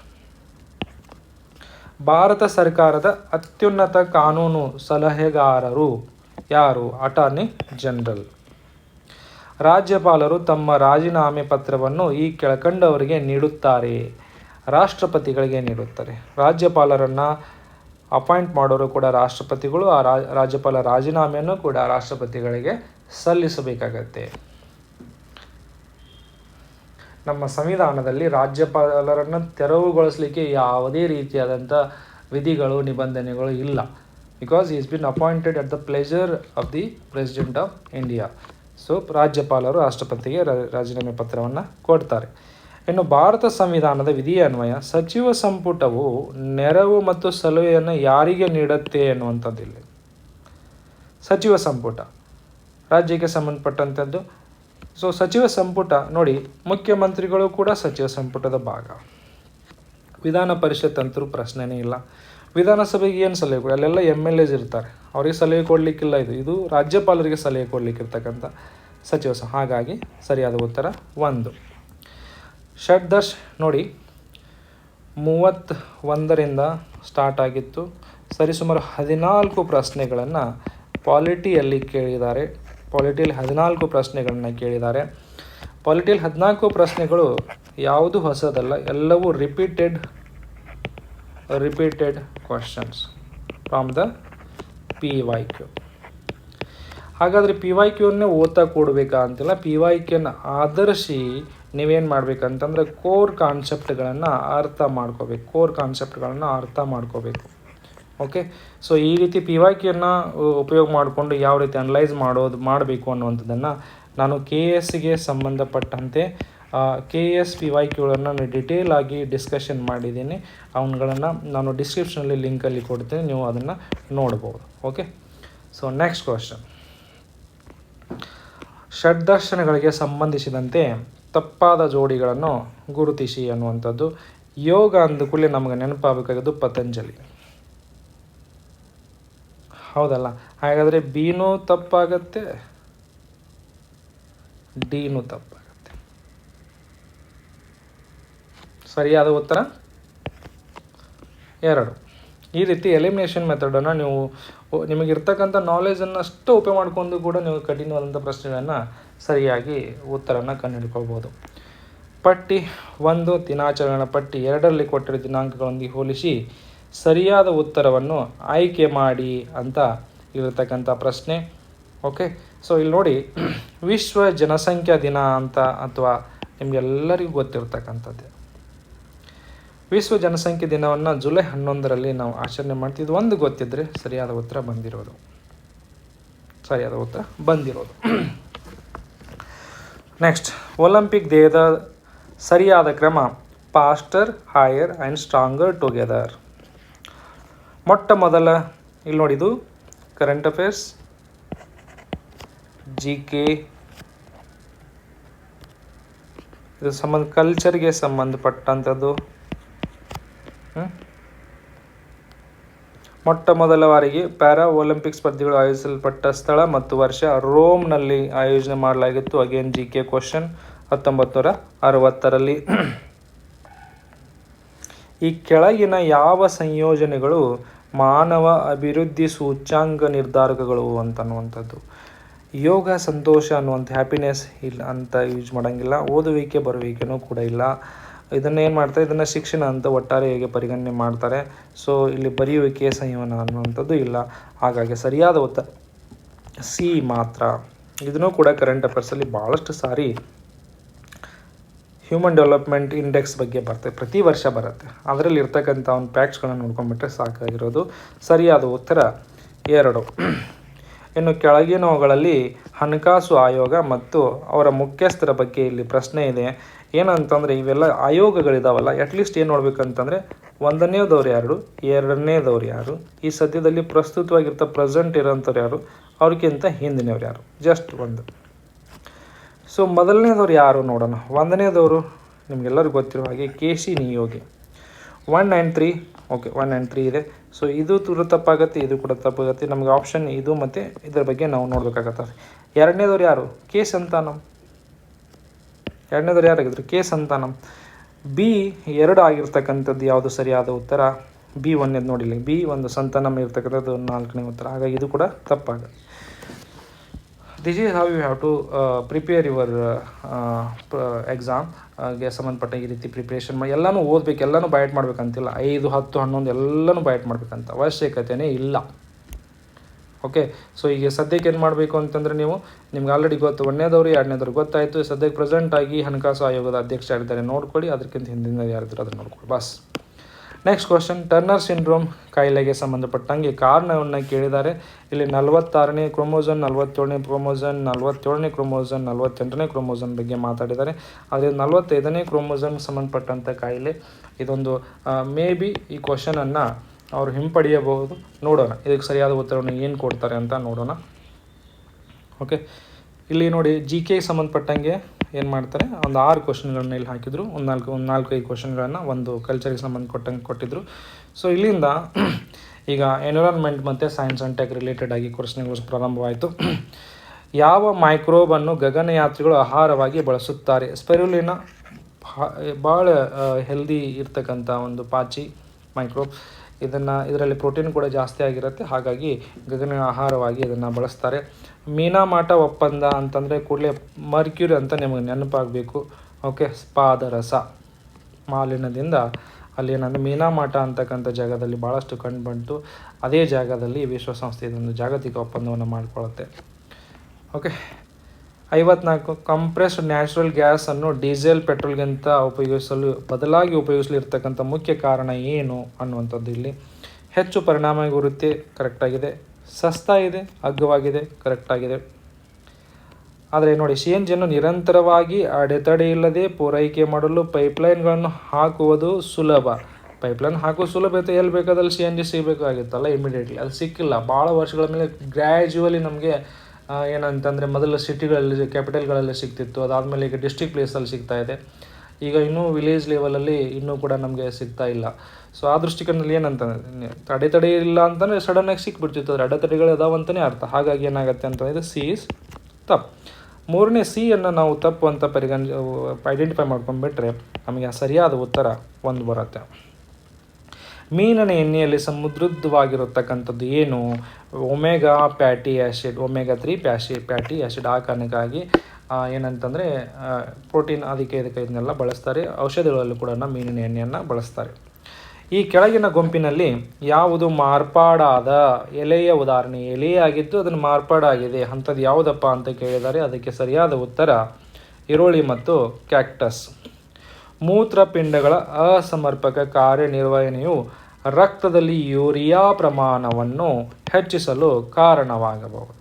ಭಾರತ ಸರ್ಕಾರದ ಅತ್ಯುನ್ನತ ಕಾನೂನು ಸಲಹೆಗಾರರು ಯಾರು? Attorney general. ರಾಜ್ಯಪಾಲರು ತಮ್ಮ ರಾಜೀನಾಮೆ ಪತ್ರವನ್ನು ಈ ಕೆಳಕಂಡವರಿಗೆ ನೀಡುತ್ತಾರೆ. ರಾಷ್ಟ್ರಪತಿಗಳಿಗೆ ನೀಡುತ್ತಾರೆ. ರಾಜ್ಯಪಾಲರನ್ನು ಅಪಾಯಿಂಟ್ ಮಾಡೋರು ಕೂಡ ರಾಷ್ಟ್ರಪತಿಗಳು. ಆ ರಾಜ್ಯಪಾಲ ರಾಜೀನಾಮೆಯನ್ನು ಕೂಡ ರಾಷ್ಟ್ರಪತಿಗಳಿಗೆ ಸಲ್ಲಿಸಬೇಕಾಗತ್ತೆ. ನಮ್ಮ ಸಂವಿಧಾನದಲ್ಲಿ ರಾಜ್ಯಪಾಲರನ್ನು ತೆರವುಗೊಳಿಸಲಿಕ್ಕೆ ಯಾವುದೇ ರೀತಿಯಾದಂಥ ವಿಧಿಗಳು, ನಿಬಂಧನೆಗಳು ಇಲ್ಲ. Because is been appointed at the pleasure of the president of India. So ರಾಜ್ಯಪಾಲರು ರಾಷ್ಟ್ರಪತಿಗೆ ರಾಜೀನಾಮೆ ಪತ್ರವನ್ನು ಕೊಡ್ತಾರೆ. ಇನ್ನು ಭಾರತ ಸಂವಿಧಾನದ ವಿಧಿಯ ಅನ್ವಯ ಸಚಿವ ಸಂಪುಟವು ನೆರವು ಮತ್ತು ಸಲಹೆಯನ್ನು ಯಾರಿಗೆ ನೀಡುತ್ತೆ ಅನ್ನುವಂಥದ್ದಿಲ್ಲ. ಸಚಿವ ಸಂಪುಟ ರಾಜ್ಯಕ್ಕೆ ಸಂಬಂಧಪಟ್ಟಂಥದ್ದು. ಸೊ ಸಚಿವ ಸಂಪುಟ ನೋಡಿ, ಮುಖ್ಯಮಂತ್ರಿಗಳು ಕೂಡ ಸಚಿವ ಸಂಪುಟದ ಭಾಗ. ವಿಧಾನ ಪರಿಷತ್ ಅಂತರೂ ಪ್ರಶ್ನೆನೇ ಇಲ್ಲ. ವಿಧಾನಸಭೆಗೆ ಏನು ಸಲಹೆ ಕೊಡಿ, ಅಲ್ಲೆಲ್ಲ MLAs ಇರ್ತಾರೆ, ಅವ್ರಿಗೆ ಸಲಹೆ ಕೊಡಲಿಕ್ಕಿಲ್ಲ. ಇದು ರಾಜ್ಯಪಾಲರಿಗೆ ಸಲಹೆ ಕೊಡಲಿಕ್ಕಿರ್ತಕ್ಕಂಥ ಸಚಿವ ಹಾಗಾಗಿ ಸರಿಯಾದ ಉತ್ತರ 1. ಷಡ್ದರ್ಶ್ ನೋಡಿ 31ರಿಂದ ಸ್ಟಾರ್ಟ್ ಆಗಿತ್ತು. ಸರಿಸುಮಾರು 14 ಪ್ರಶ್ನೆಗಳನ್ನು ಪಾಲಿಟಿಯಲ್ಲಿ ಕೇಳಿದ್ದಾರೆ. ಪಾಲಿಟಿಯಲ್ಲಿ 14 ಪ್ರಶ್ನೆಗಳನ್ನು ಕೇಳಿದ್ದಾರೆ. ಪಾಲಿಟಿಯಲ್ಲಿ 14 ಪ್ರಶ್ನೆಗಳು ಯಾವುದು ಹೊಸದಲ್ಲ, ಎಲ್ಲವೂ repeated questions from the PYQ. ಹಾಗಾದರೆ PYQನ್ನೇ ಓದ್ತಾ ಕೊಡಬೇಕಾ ಅಂತಿಲ್ಲ. PYQನ ಆಧರಿಸಿ ನೀವೇನು ಮಾಡಬೇಕಂತಂದರೆ ಕೋರ್ ಕಾನ್ಸೆಪ್ಟ್ಗಳನ್ನು ಅರ್ಥ ಮಾಡ್ಕೋಬೇಕು. ಓಕೆ, ಸೊ ಈ ರೀತಿ PYQನ ಉಪಯೋಗ ಮಾಡಿಕೊಂಡು ಯಾವ ರೀತಿ ಅನಲೈಸ್ ಮಾಡಬೇಕು ಅನ್ನುವಂಥದ್ದನ್ನು ನಾನು KSಗೆ ಸಂಬಂಧಪಟ್ಟಂತೆ KS PYQಗಳನ್ನು ಡಿಟೇಲ್ ಆಗಿ ಡಿಸ್ಕಷನ್ ಮಾಡಿದ್ದೀನಿ. ಅವುಗಳನ್ನು ನಾನು ಡಿಸ್ಕ್ರಿಪ್ಷನಲ್ಲಿ ಲಿಂಕಲ್ಲಿ ಕೊಡ್ತೀನಿ, ನೀವು ಅದನ್ನು ನೋಡ್ಬೋದು. Okay, so next question. ಷಡ್ದರ್ಶನಗಳಿಗೆ ಸಂಬಂಧಿಸಿದಂತೆ ತಪ್ಪಾದ ಜೋಡಿಗಳನ್ನು ಗುರುತಿಸಿ ಅನ್ನುವಂಥದ್ದು. ಯೋಗ ಅಂದುಕೂಡಲೇ ನಮಗೆ ನೆನಪಾಗಬೇಕಾಗಿದ್ದು ಪತಂಜಲಿ, ಹೌದಲ್ಲ? ಹಾಗಾದರೆ ಬಿನೂ ತಪ್ಪಾಗತ್ತೆ, ಡಿನೂ ತಪ್ಪಾಗತ್ತೆ. ಸರಿಯಾದ ಉತ್ತರ 2. ಈ ರೀತಿ ಎಲಿಮಿನೇಷನ್ ಮೆಥಡನ್ನು ನೀವು ನಿಮಗಿರ್ತಕ್ಕಂಥ ನಾಲೆಜನ್ನು ಅಷ್ಟು ಉಪಯೋಗ ಮಾಡಿಕೊಂಡು ಕೂಡ ನೀವು ಕಠಿಣವಾದಂಥ ಪ್ರಶ್ನೆಗಳನ್ನು ಸರಿಯಾಗಿ ಉತ್ತರನ ಕಂಡುಹಿಡ್ಕೊಳ್ಬೋದು. ಪಟ್ಟಿ 1 ದಿನಾಚರಣೆ ಪಟ್ಟಿ 2ರಲ್ಲಿ ಕೊಟ್ಟಿರೋ ದಿನಾಂಕಗಳೊಂದಿಗೆ ಹೋಲಿಸಿ ಸರಿಯಾದ ಉತ್ತರವನ್ನು ಆಯ್ಕೆ ಮಾಡಿ ಅಂತ ಇರತಕ್ಕಂಥ ಪ್ರಶ್ನೆ. ಓಕೆ, ಸೊ ಇಲ್ಲಿ ನೋಡಿ, ವಿಶ್ವ ಜನಸಂಖ್ಯಾ ದಿನ ಅಂತ ಅಥವಾ ನಿಮಗೆಲ್ಲರಿಗೂ ಗೊತ್ತಿರ್ತಕ್ಕಂಥದ್ದೇ. ವಿಶ್ವ ಜನಸಂಖ್ಯೆ ದಿನವನ್ನು ಜುಲೈ 11ರಲ್ಲಿ ನಾವು ಆಚರಣೆ ಮಾಡ್ತಿದ್ವಿ. ಒಂದು ಗೊತ್ತಿದ್ದರೆ ಸರಿಯಾದ ಉತ್ತರ ಬಂದಿರೋದು. ನೆಕ್ಸ್ಟ್, ಒಲಿಂಪಿಕ್ ದೇಹದ ಸರಿಯಾದ ಕ್ರಮ faster, higher and stronger together. ಮೊಟ್ಟ ಮೊದಲ ಇಲ್ಲಿ ನೋಡಿದು ಕರೆಂಟ್ ಅಫೇರ್ಸ್, GK, ಇದು ಕಲ್ಚರ್ಗೆ ಸಂಬಂಧಪಟ್ಟಂಥದ್ದು. ಮೊಟ್ಟ ಮೊದಲ ಬಾರಿಗೆ ಪ್ಯಾರಾ ಒಲಿಂಪಿಕ್ ಸ್ಪರ್ಧೆಗಳು ಆಯೋಜಿಸಲ್ಪಟ್ಟ ಸ್ಥಳ ಮತ್ತು ವರ್ಷ ರೋಮ್ನಲ್ಲಿ ಆಯೋಜನೆ ಮಾಡಲಾಗಿತ್ತು. Again GK question. 1960ರಲ್ಲಿ. ಈ ಕೆಳಗಿನ ಯಾವ ಸಂಯೋಜನೆಗಳು ಮಾನವ ಅಭಿವೃದ್ಧಿ ಸೂಚ್ಯಾಂಕ ನಿರ್ಧಾರಕಗಳು ಅಂತನ್ನುವಂಥದ್ದು. ಯೋಗ, ಸಂತೋಷ ಅನ್ನುವಂಥ ಹ್ಯಾಪಿನೆಸ್ ಇಲ್ಲ ಅಂತ ಯೂಸ್ ಮಾಡೋಂಗಿಲ್ಲ. ಓದುವಿಕೆ ಬರುವಿಕೆನೂ ಕೂಡ ಇಲ್ಲ. ಇದನ್ನೇನು ಮಾಡ್ತಾರೆ, ಇದನ್ನು ಶಿಕ್ಷಣ ಅಂತ ಒಟ್ಟಾರೆ ಹೇಗೆ ಪರಿಗಣನೆ ಮಾಡ್ತಾರೆ. ಸೊ ಇಲ್ಲಿ ಬರೆಯುವಿಕೆ, ಸಂಯವನ ಅನ್ನುವಂಥದ್ದು ಇಲ್ಲ. ಹಾಗಾಗಿ ಸರಿಯಾದ ಉತ್ತರ C ಮಾತ್ರ. ಇದನ್ನು ಕೂಡ ಕರೆಂಟ್ ಅಫೇರ್ಸಲ್ಲಿ ಭಾಳಷ್ಟು ಸಾರಿ ಹ್ಯೂಮನ್ ಡೆವಲಪ್ಮೆಂಟ್ ಇಂಡೆಕ್ಸ್ ಬಗ್ಗೆ ಬರ್ತದೆ, ಪ್ರತಿ ವರ್ಷ ಬರುತ್ತೆ. ಅದರಲ್ಲಿ ಇರ್ತಕ್ಕಂಥ ಒಂದು ಫ್ಯಾಕ್ಟ್ಸ್ಗಳನ್ನು ನೋಡ್ಕೊಂಡ್ಬಿಟ್ರೆ ಸಾಕಾಗಿರೋದು. ಸರಿಯಾದ ಉತ್ತರ 2. ಇನ್ನು ಕೆಳಗಿನವುಗಳಲ್ಲಿ ಹಣಕಾಸು ಆಯೋಗ ಮತ್ತು ಅವರ ಮುಖ್ಯಸ್ಥರ ಬಗ್ಗೆ ಇಲ್ಲಿ ಪ್ರಶ್ನೆ ಇದೆ. ಏನಂತಂದರೆ ಇವೆಲ್ಲ ಆಯೋಗಗಳಿದಾವಲ್ಲ, ಅಟ್ಲೀಸ್ಟ್ ಏನು ನೋಡ್ಬೇಕಂತಂದರೆ 1ನೇದವ್ರು ಯಾರು, 2ನೇದವ್ರು ಯಾರು, ಈ ಸದ್ಯದಲ್ಲಿ ಪ್ರಸ್ತುತವಾಗಿರ್ತ ಪ್ರೆಸೆಂಟ್ ಇರೋಂಥವ್ರು ಯಾರು, ಅವ್ರಿಗಿಂತ ಹಿಂದಿನವ್ರು ಯಾರು, ಜಸ್ಟ್ ಒಂದು. ಸೊ ಮೊದಲನೇದವ್ರು ಯಾರು ನೋಡೋಣ. 1ನೇದವರು ನಿಮಗೆಲ್ಲರಿಗೂ ಗೊತ್ತಿರೋ ಹಾಗೆ KC ನಿಯೋಗಿ. 193. ಓಕೆ, 193 ಇದೆ. ಸೊ ಇದು ಕೂಡ ತಪ್ಪಾಗತ್ತೆ, ಇದು ಕೂಡ ತಪ್ಪಾಗತ್ತೆ. ನಮಗೆ ಆಪ್ಷನ್ ಇದು ಮತ್ತು ಇದರ ಬಗ್ಗೆ ನಾವು ನೋಡಬೇಕಾಗತ್ತೆ. 2ನೇದವ್ರು ಯಾರು, K Santhanam. 2ನೇದವ್ರು ಯಾರಾಗಿದ್ರು, K Santhanam. B2 ಆಗಿರ್ತಕ್ಕಂಥದ್ದು ಯಾವುದು ಸರಿಯಾದ ಉತ್ತರ? B1 ನೋಡಿಲ್ಲ, B1 ಸಂತಾನಂ ಇರ್ತಕ್ಕಂಥದ್ದು 4ನೇ ಉತ್ತರ. ಹಾಗಾಗಿ ಇದು ಕೂಡ ತಪ್ಪಾಗುತ್ತೆ. This is how you have to prepare your ಎಕ್ಸಾಮ್ಗೆ ಸಂಬಂಧಪಟ್ಟ ಈ ರೀತಿ ಪ್ರಿಪ್ರೇಷನ್ ಮಾಡಿ. ಎಲ್ಲನೂ ಓದಬೇಕು, ಎಲ್ಲನೂ ಬೈಟ್ ಮಾಡ್ಬೇಕಂತಿಲ್ಲ. 5, 10, 11 ಎಲ್ಲನೂ ಬೈಟ್ ಮಾಡ್ಬೇಕಂತ ಅವಶ್ಯಕತೆಯೇ ಇಲ್ಲ. ಓಕೆ, ಸೊ ಈಗ ಸದ್ಯಕ್ಕೆ ಏನು ಮಾಡಬೇಕು ಅಂತಂದರೆ ನಿಮ್ಗೆ ಆಲ್ರೆಡಿ ಗೊತ್ತು, 1ನೇದವ್ರು 2ನೇದವ್ರು ಗೊತ್ತಾಯಿತು. ಸದ್ಯಕ್ಕೆ ಪ್ರೆಸೆಂಟಾಗಿ ಹಣಕಾಸು ಆಯೋಗದ ಅಧ್ಯಕ್ಷ ಯಾರಿದ್ದಾರೆ ನೋಡ್ಕೊಳ್ಳಿ, ಅದಕ್ಕಿಂತ ಹಿಂದಿನ ಯಾರಿದ್ದಾರೆ ಅದನ್ನು ನೋಡ್ಕೊಳ್ಳಿ bus. Next question, turner syndrome ಕಾಯಿಲೆಗೆ ಸಂಬಂಧಪಟ್ಟಂಗೆ ಕಾರಣವನ್ನು ಕೇಳಿದ್ದಾರೆ. ಇಲ್ಲಿ 46ನೇ ಕ್ರೋಮೋಸೋನ್, 47ನೇ ಕ್ರೋಮೋಸೋನ್, 47ನೇ ಕ್ರೋಮೋಸೋನ್, 48ನೇ ಕ್ರೋಮೋಸೋನ್ ಬಗ್ಗೆ ಮಾತಾಡಿದ್ದಾರೆ. ಆದರೆ 45ನೇ ಕ್ರೋಮೋಸೋನ್ ಸಂಬಂಧಪಟ್ಟಂಥ ಕಾಯಿಲೆ. ಇದೊಂದು ಮೇ ಬಿ ಈ ಕ್ವಶನನ್ನು ಅವರು ಹಿಂಪಡೆಯಬಹುದು. ನೋಡೋಣ ಇದಕ್ಕೆ ಸರಿಯಾದ ಉತ್ತರವನ್ನು ಏನು ಕೊಡ್ತಾರೆ ಅಂತ ನೋಡೋಣ. ಓಕೆ, ಇಲ್ಲಿ ನೋಡಿ GK ಸಂಬಂಧಪಟ್ಟಂಗೆ ಏನು ಮಾಡ್ತಾರೆ, ಒಂದು 6 ಕ್ವಶನ್ಗಳನ್ನ ಇಲ್ಲಿ ಹಾಕಿದ್ರು, ಒಂದು 4-5 ಕ್ವಶನ್ಗಳನ್ನು ಒಂದು ಕಲ್ಚರಿಗೆ ಸಂಬಂಧಪಟ್ಟಂಗೆ ಕೊಟ್ಟಿದ್ದರು. ಸೊ ಇಲ್ಲಿಂದ ಈಗ ಎನ್ವಿರಾನ್ಮೆಂಟ್ ಮತ್ತು ಸೈನ್ಸ್ ಆ್ಯಂಡ್ ಟೆಕ್ ರಿಲೇಟೆಡ್ ಆಗಿ ಕ್ವಶನ್ಗಳು ಪ್ರಾರಂಭವಾಯಿತು. ಯಾವ ಮೈಕ್ರೋಬನ್ನು ಗಗನಯಾತ್ರಿಗಳು ಆಹಾರವಾಗಿ ಬಳಸುತ್ತಾರೆ? ಸ್ಪೈರುಲಿನಾ ಭಾಳ ಹೆಲ್ದಿ ಇರ್ತಕ್ಕಂಥ ಒಂದು ಪಾಚಿ ಮೈಕ್ರೋಬ್. ಇದರಲ್ಲಿ ಪ್ರೋಟೀನ್ ಕೂಡ ಜಾಸ್ತಿ ಆಗಿರುತ್ತೆ, ಹಾಗಾಗಿ ಗಗನ ಆಹಾರವಾಗಿ ಇದನ್ನು ಬಳಸ್ತಾರೆ. ಮೀನಾಮಾಟ ಒಪ್ಪಂದ ಅಂತಂದರೆ ಕೂಡಲೇ ಮರ್ಕ್ಯೂರಿ ಅಂತ ನಿಮಗೆ ನೆನಪಾಗಬೇಕು. ಓಕೆ, ಪಾದರಸ ಮಾಲಿನ್ಯದಿಂದ ಅಲ್ಲಿ ಏನಂದರೆ ಮೀನಾಮಾಟ ಅಂತಕ್ಕಂಥ ಜಾಗದಲ್ಲಿ ಭಾಳಷ್ಟು ಕಂಡುಬಂತು. ಅದೇ ಜಾಗದಲ್ಲಿ ವಿಶ್ವಸಂಸ್ಥೆ ಇದೊಂದು ಜಾಗತಿಕ ಒಪ್ಪಂದವನ್ನು ಮಾಡಿಕೊಳ್ಳುತ್ತೆ. ಓಕೆ, 54 ಕಂಪ್ರೆಸ್ಡ್ ನ್ಯಾಚುರಲ್ ಗ್ಯಾಸನ್ನು ಡೀಸೆಲ್ ಪೆಟ್ರೋಲ್ಗಿಂತ ಬದಲಾಗಿ ಉಪಯೋಗಿಸಲು ಇರ್ತಕ್ಕಂಥ ಮುಖ್ಯ ಕಾರಣ ಏನು ಅನ್ನುವಂಥದ್ದು. ಇಲ್ಲಿ ಹೆಚ್ಚು ಪರಿಣಾಮವಿರುತ್ತೆ, ಕರೆಕ್ಟಾಗಿದೆ. ಸಸ್ತಾ ಇದೆ, ಅಗ್ಗವಾಗಿದೆ, ಕರೆಕ್ಟಾಗಿದೆ. ಆದರೆ ನೋಡಿ, CNGಯನ್ನು ನಿರಂತರವಾಗಿ ಅಡೆತಡೆ ಇಲ್ಲದೆ ಪೂರೈಕೆ ಮಾಡಲು ಪೈಪ್ಲೈನ್ಗಳನ್ನು ಹಾಕುವುದು ಸುಲಭ. ಪೈಪ್ಲೈನ್ ಹಾಕುವುದು ಸುಲಭ ಇತ್ತು, ಎಲ್ಲಿ ಬೇಕಾದಲ್ಲಿ CNG ಸಿಗಬೇಕಾಗಿತ್ತಲ್ಲ ಇಮಿಡಿಯೇಟ್ಲಿ. ಅದು ಸಿಕ್ಕಿಲ್ಲ. ಭಾಳ ವರ್ಷಗಳ ಮೇಲೆ ಗ್ರ್ಯಾಜುವಲಿ ನಮಗೆ ಏನಂತಂದರೆ ಮೊದಲು ಸಿಟಿಗಳಲ್ಲಿ ಕ್ಯಾಪಿಟಲ್ಗಳಲ್ಲಿ ಸಿಗ್ತಿತ್ತು, ಅದಾದಮೇಲೆ ಈಗ ಡಿಸ್ಟ್ರಿಕ್ಟ್ ಪ್ಲೇಸಲ್ಲಿ ಸಿಗ್ತಾ ಇದೆ. ಈಗ ಇನ್ನೂ ವಿಲೇಜ್ ಲೆವೆಲಲ್ಲಿ ಇನ್ನೂ ಕೂಡ ನಮಗೆ ಸಿಗ್ತಾ ಇಲ್ಲ. ಸೊ ಆ ದೃಷ್ಟಿಕೋನದಲ್ಲಿ ಏನಂತಂದರೆ ಅಡೆತಡೆ ಇಲ್ಲ ಅಂತಂದರೆ ಸಡನ್ನಾಗಿ ಸಿಕ್ಬಿಡ್ತಿತ್ತು. ಅದ್ರ ಅಡೆತಡೆಗಳು ಅದಾವಂತಲೇ ಅರ್ಥ. ಹಾಗಾಗಿ ಏನಾಗುತ್ತೆ ಅಂತಂದರೆ ಸಿ ಇಸ್ ತಪ್ಪು. 3ನೇ ಸಿಯನ್ನು ನಾವು ತಪ್ಪು ಅಂತ ಐಡೆಂಟಿಫೈ ಮಾಡ್ಕೊಂಡ್ಬಿಟ್ರೆ ನಮಗೆ ಸರಿಯಾದ ಉತ್ತರ 1 ಬರುತ್ತೆ. ಮೀನಿನ ಎಣ್ಣೆಯಲ್ಲಿ ಸಮೃದ್ಧವಾಗಿರತಕ್ಕಂಥದ್ದು ಏನು? Omega fatty acid, omega-3 fatty acid. ಆ ಕಾರಣಕ್ಕಾಗಿ ಏನಂತಂದರೆ ಪ್ರೋಟೀನ್ ಅದಕ್ಕೆ ಇದನ್ನೆಲ್ಲ ಬಳಸ್ತಾರೆ. ಔಷಧಿಗಳಲ್ಲೂ ಕೂಡ ಮೀನಿನ ಎಣ್ಣೆಯನ್ನು ಬಳಸ್ತಾರೆ. ಈ ಕೆಳಗಿನ ಗುಂಪಿನಲ್ಲಿ ಯಾವುದು ಮಾರ್ಪಾಡಾದ ಎಲೆಯ ಉದಾಹರಣೆ? ಎಲೆಯಾಗಿದ್ದು ಅದನ್ನು ಮಾರ್ಪಾಡಾಗಿದೆ ಅಂಥದ್ದು ಯಾವುದಪ್ಪ ಅಂತ ಕೇಳಿದ್ದಾರೆ. ಅದಕ್ಕೆ ಸರಿಯಾದ ಉತ್ತರ ಈರುಳ್ಳಿ ಮತ್ತು ಕ್ಯಾಕ್ಟಸ್. ಮೂತ್ರಪಿಂಡಗಳ ಅಸಮರ್ಪಕ ಕಾರ್ಯನಿರ್ವಹಣೆಯು ರಕ್ತದಲ್ಲಿ ಯೂರಿಯಾ ಪ್ರಮಾಣವನ್ನು ಹೆಚ್ಚಿಸಲು ಕಾರಣವಾಗಬಹುದು.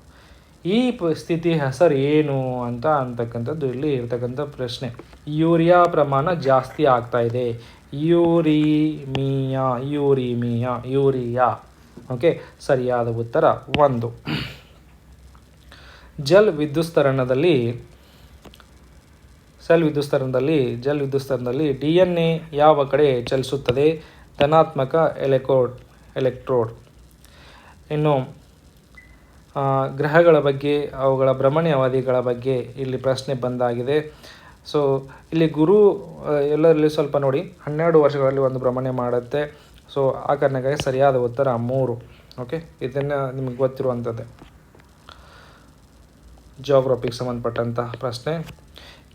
ಈ ಸ್ಥಿತಿ ಹೆಸರು ಏನು ಅಂತಕ್ಕಂಥದ್ದು ಇಲ್ಲಿ ಇರ್ತಕ್ಕಂಥ ಪ್ರಶ್ನೆ. ಯೂರಿಯಾ ಪ್ರಮಾಣ ಜಾಸ್ತಿ ಆಗ್ತಾ ಇದೆ, ಯೂರಿಯಾ. ಓಕೆ, ಸರಿಯಾದ ಉತ್ತರ 1. ಜಲ್ ವಿದ್ಯುಸ್ತರಣದಲ್ಲಿ DNA ಯಾವ ಕಡೆ ಚಲಿಸುತ್ತದೆ? ಧನಾತ್ಮಕ ಎಲೆಕ್ಟ್ರೋಡ್. ಇನ್ನು ಗ್ರಹಗಳ ಬಗ್ಗೆ, ಅವುಗಳ ಭ್ರಮಣೆ ಅವಧಿಗಳ ಬಗ್ಗೆ ಇಲ್ಲಿ ಪ್ರಶ್ನೆ ಬಂದಾಗಿದೆ. ಸೊ ಇಲ್ಲಿ ಗುರು ಎಲ್ಲರಲ್ಲಿ ಸ್ವಲ್ಪ ನೋಡಿ 12 ವರ್ಷಗಳಲ್ಲಿ ಒಂದು ಭ್ರಮಣೆ ಮಾಡುತ್ತೆ. ಸೊ ಆ ಕಾರಣಕ್ಕಾಗಿ ಸರಿಯಾದ ಉತ್ತರ 3. ಓಕೆ, ಇದನ್ನು ನಿಮಗೆ ಗೊತ್ತಿರುವಂಥದ್ದೇ, ಜಿಯೋಗ್ರಫಿಗೆ ಸಂಬಂಧಪಟ್ಟಂತಹ ಪ್ರಶ್ನೆ.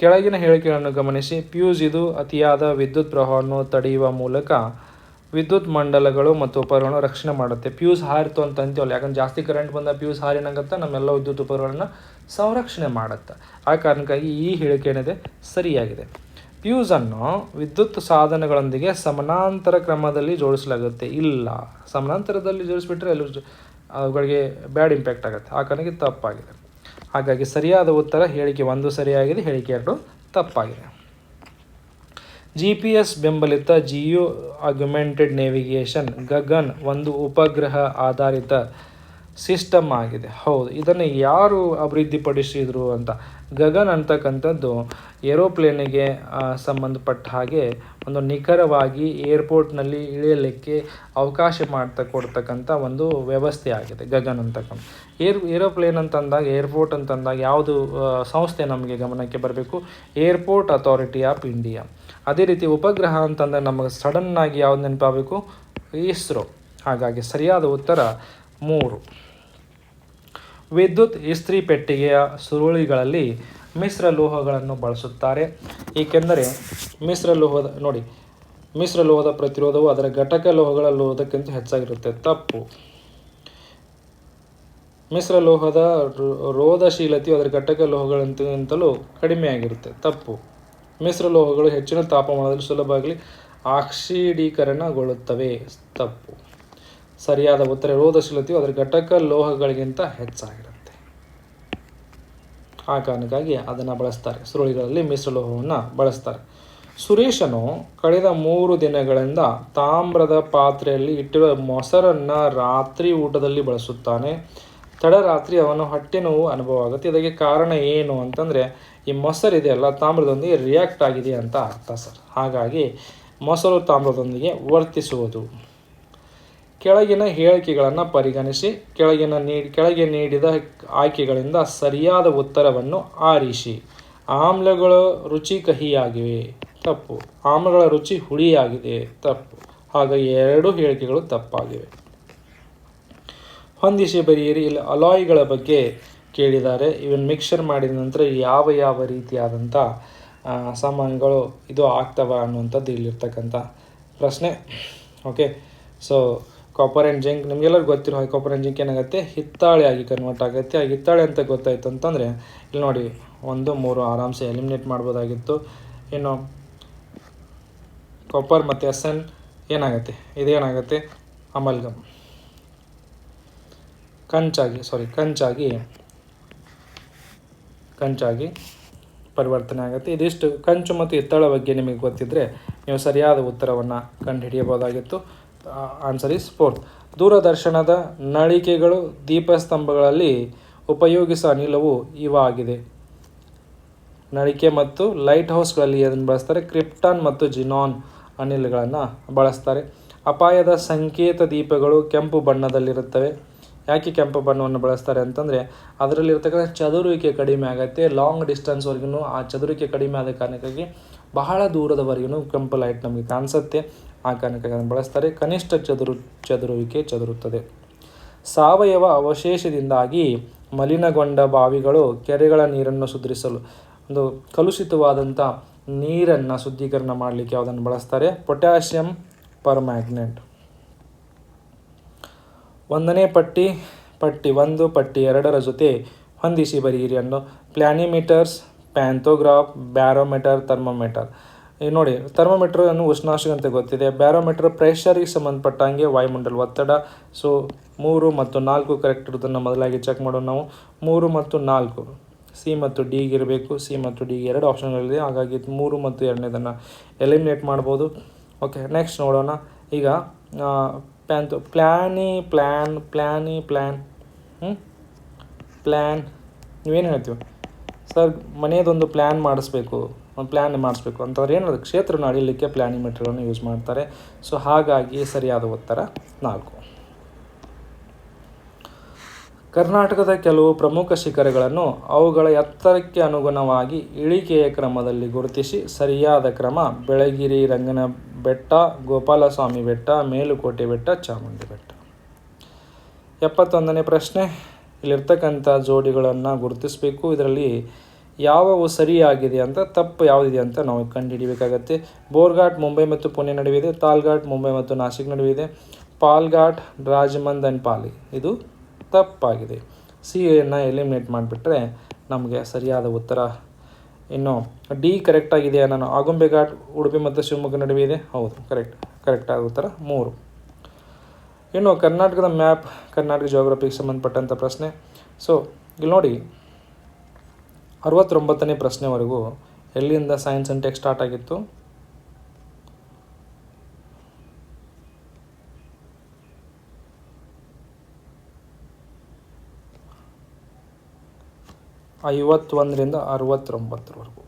ಕೆಳಗಿನ ಹೇಳಿಕೆಗಳನ್ನು ಗಮನಿಸಿ. ಫ್ಯೂಸ್ ಇದು ಅತಿಯಾದ ವಿದ್ಯುತ್ ಪ್ರವಾಹವನ್ನು ತಡೆಯುವ ಮೂಲಕ ವಿದ್ಯುತ್ ಮಂಡಲಗಳು ಮತ್ತು ಉಪಕರಣಗಳನ್ನು ರಕ್ಷಣೆ ಮಾಡುತ್ತೆ. ಫ್ಯೂಸ್ ಹಾರಿತು ಅಂತ ಅಂತೀವಲ್ಲ, ಯಾಕಂದ್ರೆ ಜಾಸ್ತಿ ಕರೆಂಟ್ ಬಂದ ಫ್ಯೂಸ್ ಹಾರಿನಾಗತ್ತೆ, ನಮ್ಮೆಲ್ಲ ವಿದ್ಯುತ್ ಉಪಕರಣಗಳನ್ನು ಸಂರಕ್ಷಣೆ ಮಾಡುತ್ತೆ. ಆ ಕಾರಣಕ್ಕಾಗಿ ಈ ಹೇಳಿಕೆ ಏನಿದೆ ಸರಿಯಾಗಿದೆ. ಫ್ಯೂಸನ್ನು ವಿದ್ಯುತ್ ಸಾಧನಗಳೊಂದಿಗೆ ಸಮಾನಾಂತರ ಕ್ರಮದಲ್ಲಿ ಜೋಡಿಸಲಾಗುತ್ತೆ. ಇಲ್ಲ, ಸಮಾನಾಂತರದಲ್ಲಿ ಜೋಡಿಸ್ಬಿಟ್ರೆ ಅವುಗಳಿಗೆ ಬ್ಯಾಡ್ ಇಂಪ್ಯಾಕ್ಟ್ ಆಗುತ್ತೆ. ಆ ಕಾರಣಕ್ಕೆ ತಪ್ಪಾಗಿದೆ. ಹಾಗಾಗಿ ಸರಿಯಾದ ಉತ್ತರ ಹೇಳಿಕೆ 1 ಸರಿಯಾಗಿದೆ, ಹೇಳಿಕೆ 2 ತಪ್ಪಾಗಿದೆ. GPS ಬೆಂಬಲಿತ ಜಿಯೋ ಆಗ್ಯುಮೆಂಟೆಡ್ ನೇವಿಗೇಷನ್ ಗಗನ್ ಒಂದು ಉಪಗ್ರಹ ಆಧಾರಿತ ಸಿಸ್ಟಮ್ ಆಗಿದೆ. ಹೌದು, ಇದನ್ನು ಯಾರು ಅಭಿವೃದ್ಧಿಪಡಿಸಿದರು ಅಂತ. ಗಗನ್ ಅಂತಕ್ಕಂಥದ್ದು ಏರೋಪ್ಲೇನಿಗೆ ಸಂಬಂಧಪಟ್ಟ ಹಾಗೆ ಒಂದು ನಿಖರವಾಗಿ ಏರ್ಪೋರ್ಟ್ನಲ್ಲಿ ಇಳಿಯಲಿಕ್ಕೆ ಅವಕಾಶ ಕೊಡ್ತಕ್ಕಂಥ ಒಂದು ವ್ಯವಸ್ಥೆ ಆಗಿದೆ ಗಗನ್ ಅಂತಕ್ಕಂಥ. ಏರೋಪ್ಲೇನ್ ಅಂತಂದಾಗ, ಏರ್ಪೋರ್ಟ್ ಅಂತಂದಾಗ ಯಾವುದು ಸಂಸ್ಥೆ ನಮಗೆ ಗಮನಕ್ಕೆ ಬರಬೇಕು? Airport authority of India. ಅದೇ ರೀತಿ ಉಪಗ್ರಹ ಅಂತಂದರೆ ನಮಗೆ ಸಡನ್ನಾಗಿ ಯಾವ್ದು ನೆನಪಾಗಬೇಕು? ಇಸ್ರೋ. ಹಾಗಾಗಿ ಸರಿಯಾದ ಉತ್ತರ 3. ವಿದ್ಯುತ್ ಇಸ್ತ್ರಿ ಪೆಟ್ಟಿಗೆಯ ಸುರುಳಿಗಳಲ್ಲಿ ಮಿಶ್ರ ಲೋಹಗಳನ್ನು ಬಳಸುತ್ತಾರೆ, ಏಕೆಂದರೆ ಮಿಶ್ರ ಲೋಹದ ಪ್ರತಿರೋಧವು ಅದರ ಘಟಕ ಲೋಹಗಳ ಲೋಹದಕ್ಕಿಂತ ಹೆಚ್ಚಾಗಿರುತ್ತೆ. ತಪ್ಪು. ಮಿಶ್ರ ಲೋಹದ ರೋಧಶೀಲತೆಯು ಅದರ ಘಟಕ ಲೋಹಗಳಿಗಿಂತಲೂ ಕಡಿಮೆಯಾಗಿರುತ್ತೆ. ತಪ್ಪು. ಮಿಶ್ರ ಲೋಹಗಳು ಹೆಚ್ಚಿನ ತಾಪಮಾನದಲ್ಲಿ ಸುಲಭವಾಗಿ ಆಕ್ಸಿಡೀಕರಣಗೊಳ್ಳುತ್ತವೆ. ತಪ್ಪು. ಸರಿಯಾದ ಉತ್ತರ ರೋಧಶೀಲತೆಯು ಅದರ ಘಟಕ ಲೋಹಗಳಿಗಿಂತ ಹೆಚ್ಚಾಗಿರುತ್ತೆ. ಆ ಕಾರಣಕ್ಕಾಗಿ ಅದನ್ನು ಬಳಸ್ತಾರೆ. ಸುರುಳಿಗಳಲ್ಲಿ ಮಿಶ್ರ ಲೋಹವನ್ನು ಬಳಸ್ತಾರೆ. ಸುರೇಶನು ಕಳೆದ 3 ದಿನಗಳಿಂದ ತಾಮ್ರದ ಪಾತ್ರೆಯಲ್ಲಿ ಇಟ್ಟಿರುವ ಮೊಸರನ್ನು ರಾತ್ರಿ ಊಟದಲ್ಲಿ ಬಳಸುತ್ತಾನೆ. ತಡರಾತ್ರಿ ಅವನು ಹೊಟ್ಟೆ ನೋವು ಅನುಭವ ಆಗುತ್ತೆ. ಇದಕ್ಕೆ ಕಾರಣ ಏನು ಅಂತಂದರೆ ಈ ಮೊಸರಿದೆಯಲ್ಲ ತಾಮ್ರದೊಂದಿಗೆ ರಿಯಾಕ್ಟ್ ಆಗಿದೆ ಅಂತ ಅರ್ಥ ಸರ್. ಹಾಗಾಗಿ ಮೊಸರು ತಾಮ್ರದೊಂದಿಗೆ ವರ್ತಿಸುವುದು. ಕೆಳಗಿನ ಹೇಳಿಕೆಗಳನ್ನು ಪರಿಗಣಿಸಿ ಕೆಳಗೆ ನೀಡಿದ ಆಯ್ಕೆಗಳಿಂದ ಸರಿಯಾದ ಉತ್ತರವನ್ನು ಆರಿಸಿ. ಆಮ್ಲಗಳು ರುಚಿ ಕಹಿಯಾಗಿವೆ, ತಪ್ಪು. ಆಮ್ಲಗಳ ರುಚಿ ಹುಳಿಯಾಗಿದೆ, ತಪ್ಪು. ಹಾಗಾಗಿ ಎರಡೂ ಹೇಳಿಕೆಗಳು ತಪ್ಪಾಗಿವೆ. ಹೊಂದಿಸಿ ಬರೆಯಿರಿ. ಇಲ್ಲಿ ಅಲಾಯ್ಗಳ ಬಗ್ಗೆ ಕೇಳಿದ್ದಾರೆ. ಇವನ್ ಮಿಕ್ಸರ್ ಮಾಡಿದ ನಂತರ ಯಾವ ರೀತಿಯಾದಂಥ ಸಾಮಾನುಗಳು ಇದು ಆಗ್ತವೆ ಅನ್ನುವಂಥದ್ದು ಇಲ್ಲಿರ್ತಕ್ಕಂಥ ಪ್ರಶ್ನೆ. Okay, so copper and zinc ನಿಮಗೆಲ್ಲರಿಗೂ ಗೊತ್ತಿರೋ ಹಾಗೆ ಕಾಪರ್ ಆ್ಯಂಡ್ ಜಿಂಕ್ ಏನಾಗುತ್ತೆ, ಹಿತ್ತಾಳೆ ಆಗಿ ಕನ್ವರ್ಟ್ ಆಗುತ್ತೆ. ಆ ಹಿತ್ತಾಳೆ ಅಂತ ಗೊತ್ತಾಯಿತು ಅಂತಂದರೆ ಇಲ್ಲಿ ನೋಡಿ 1, 3 ಆರಾಮ್ಸೆ ಎಲಿಮಿನೇಟ್ ಮಾಡ್ಬೋದಾಗಿತ್ತು. ಇನ್ನು ಕಾಪರ್ ಮತ್ತು SN ಏನಾಗುತ್ತೆ, ಇದೇನಾಗುತ್ತೆ ಅಮಲ್ಗಮ್, ಕಂಚಾಗಿ ಪರಿವರ್ತನೆ ಆಗುತ್ತೆ. ಇದಿಷ್ಟು ಕಂಚು ಮತ್ತು ಹಿತ್ತಾಳ ಬಗ್ಗೆ ನಿಮಗೆ ಗೊತ್ತಿದ್ದರೆ ನೀವು ಸರಿಯಾದ ಉತ್ತರವನ್ನು ಕಂಡುಹಿಡಿಯಬಹುದಾಗಿತ್ತು. Answer is 4. ದೂರದರ್ಶನದ ನಳಿಕೆಗಳು ದೀಪಸ್ತಂಭಗಳಲ್ಲಿ ಉಪಯೋಗಿಸುವ ಅನಿಲವು ಇವಾಗಿದೆ. ನಳಿಕೆ ಮತ್ತು ಲೈಟ್ ಹೌಸ್ಗಳಲ್ಲಿ ಅದನ್ನು ಬಳಸ್ತಾರೆ. ಕ್ರಿಪ್ಟಾನ್ ಮತ್ತು ಜಿನಾನ್ ಅನಿಲಗಳನ್ನು ಬಳಸ್ತಾರೆ. ಅಪಾಯದ ಸಂಕೇತ ದೀಪಗಳು ಕೆಂಪು ಬಣ್ಣದಲ್ಲಿರುತ್ತವೆ. ಯಾಕೆ ಕೆಂಪು ಬಣ್ಣವನ್ನು ಬಳಸ್ತಾರೆ ಅಂತಂದರೆ ಅದರಲ್ಲಿರ್ತಕ್ಕಂಥ ಚದುರುವಿಕೆ ಕಡಿಮೆ ಆಗುತ್ತೆ. ಲಾಂಗ್ ಡಿಸ್ಟೆನ್ಸ್ವರೆಗೂ ಆ ಚದುರುವಿಕೆ ಕಡಿಮೆ ಆದ ಕಾರಣಕ್ಕಾಗಿ ಬಹಳ ದೂರದವರೆಗೂ ಕೆಂಪು ಲೈಟ್ ನಮಗೆ ಕಾಣಿಸುತ್ತೆ. ಆ ಕಾರಣಕ್ಕಾಗಿ ಅದನ್ನು ಬಳಸ್ತಾರೆ. ಕನಿಷ್ಠ ಚದುರುವಿಕೆ ಚದುರುತ್ತದೆ. ಸಾವಯವ ಅವಶೇಷದಿಂದಾಗಿ ಮಲಿನಗೊಂಡ ಬಾವಿಗಳು ಕೆರೆಗಳ ನೀರನ್ನು ಶುದ್ಧಿಸಲು ಒಂದು ಕಲುಷಿತವಾದಂಥ ನೀರನ್ನು ಶುದ್ಧೀಕರಣ ಮಾಡಲಿಕ್ಕೆ ಯಾವುದನ್ನು ಬಳಸ್ತಾರೆ, ಪೊಟ್ಯಾಷಿಯಂ ಪರ್ಮ್ಯಾಂಗನೇಟ್. 1ನೇ ಪಟ್ಟಿ 1 ಪಟ್ಟಿ 2ರ ಜೊತೆ ಹೊಂದಿಸಿ ಬರೆಯಿರಿ ಅನ್ನು. ಪ್ಲಾನಿಮೀಟರ್ಸ್, ಪ್ಯಾಂಥೋಗ್ರಾಫ್, ಬ್ಯಾರೋಮೀಟರ್, ಥರ್ಮೋಮೀಟರ್. ಈಗ ನೋಡಿ, ಥರ್ಮೋಮೀಟರ್ ಅನ್ನು ಉಷ್ಣಾಂಶ ಅಂತ ಗೊತ್ತಿದೆ. ಬ್ಯಾರೋಮೀಟರ್ ಪ್ರೆಷರಿಗೆ ಸಂಬಂಧಪಟ್ಟಂಗೆ ವಾಯುಮಂಡಲ ಒತ್ತಡ. ಸೊ 3 ಮತ್ತು 4 ಕರೆಕ್ಟ್ ಇರೋದನ್ನು ಮೊದಲಾಗಿ ಚೆಕ್ ಮಾಡೋಣ ನಾವು. 3 ಮತ್ತು 4 ಸಿ ಮತ್ತು ಡಿಗೆ ಇರಬೇಕು. ಸಿ ಮತ್ತು ಡಿಗೆ 2 ಆಪ್ಷನ್ಗಳಿದೆ. ಹಾಗಾಗಿ 3 ಮತ್ತು 2ನೇದನ್ನು ಎಲಿಮಿನೇಟ್ ಮಾಡ್ಬೋದು. ಓಕೆ, ನೆಕ್ಸ್ಟ್ ನೋಡೋಣ. ಈಗ ಪ್ಲ್ಯಾನ್ ನೀವೇನು ಹೇಳ್ತೀವಿ ಸರ್, ಮನೆಯದೊಂದು ಪ್ಲ್ಯಾನ್ ಮಾಡಿಸ್ಬೇಕು ಅಂತಂದ್ರೆ ಏನದು, ಕ್ಷೇತ್ರನ ಅಳಿಲಿಕ್ಕೆ ಪ್ಲ್ಯಾನಿಮೀಟರ್ಗಳನ್ನು ಯೂಸ್ ಮಾಡ್ತಾರೆ. ಸೊ ಹಾಗಾಗಿ ಸರಿಯಾದ ಉತ್ತರ 4. ಕರ್ನಾಟಕದ ಕೆಲವು ಪ್ರಮುಖ ಶಿಖರಗಳನ್ನು ಅವುಗಳ ಎತ್ತರಕ್ಕೆ ಅನುಗುಣವಾಗಿ ಇಳಿಕೆಯ ಕ್ರಮದಲ್ಲಿ ಗುರುತಿಸಿ. ಸರಿಯಾದ ಕ್ರಮ ಬೆಳಗಿರಿ ರಂಗನ ಬೆಟ್ಟ, ಗೋಪಾಲಸ್ವಾಮಿ ಬೆಟ್ಟ, ಮೇಲುಕೋಟೆ ಬೆಟ್ಟ, ಚಾಮುಂಡಿ ಬೆಟ್ಟ. 71ನೇ ಪ್ರಶ್ನೆ. ಇಲ್ಲಿರ್ತಕ್ಕಂಥ ಜೋಡಿಗಳನ್ನು ಗುರುತಿಸಬೇಕು. ಇದರಲ್ಲಿ ಯಾವುವು ಸರಿಯಾಗಿದೆ ಅಂತ, ತಪ್ಪು ಯಾವುದಿದೆ ಅಂತ ನಾವು ಕಂಡುಹಿಡಿಯಬೇಕಾಗತ್ತೆ. ಬೋರ್ಘಾಟ್ ಮುಂಬೈ ಮತ್ತು ಪುಣೆ ನಡುವಿದೆ. ತಾಲ್ಘಾಟ್ ಮುಂಬೈ ಮತ್ತು ನಾಸಿಕ್ ನಡುವಿದೆ. ಪಾಲ್ಘಾಟ್ ರಾಜಮಂದ್ ಆ್ಯಂಡ್ ಪಾಲಿ, ಇದು ತಪ್ಪಾಗಿದೆ. ಸಿಯನ್ನು ಎಲಿಮಿನೇಟ್ ಮಾಡಿಬಿಟ್ರೆ ನಮಗೆ ಸರಿಯಾದ ಉತ್ತರ. ಇನ್ನು ಡಿ ಕರೆಕ್ಟ್ ಆಗಿದೆ. ನಾನು ಆಗುಂಬೆ ಘಾಟ್ ಉಡುಪಿ ಮತ್ತು ಶಿವಮೊಗ್ಗ ನಡುವೆ ಇದೆ. ಹೌದು, ಕರೆಕ್ಟ್ ಆದ ಉತ್ತರ 3. ಇನ್ನು ಕರ್ನಾಟಕದ ಮ್ಯಾಪ್, ಕರ್ನಾಟಕ ಜಿಯೋಗ್ರಫಿಗೆ ಸಂಬಂಧಪಟ್ಟಂಥ ಪ್ರಶ್ನೆ. ಸೊ ಇಲ್ಲಿ ನೋಡಿ, 69ನೇ ಪ್ರಶ್ನೆವರೆಗೂ ಎಲ್ಲಿಂದ ಸೈನ್ಸ್ ಆ್ಯಂಡ್ ಟೆಕ್ ಸ್ಟಾರ್ಟ್ ಆಗಿತ್ತು? ರಿಂದ 69ರವರೆಗೂ.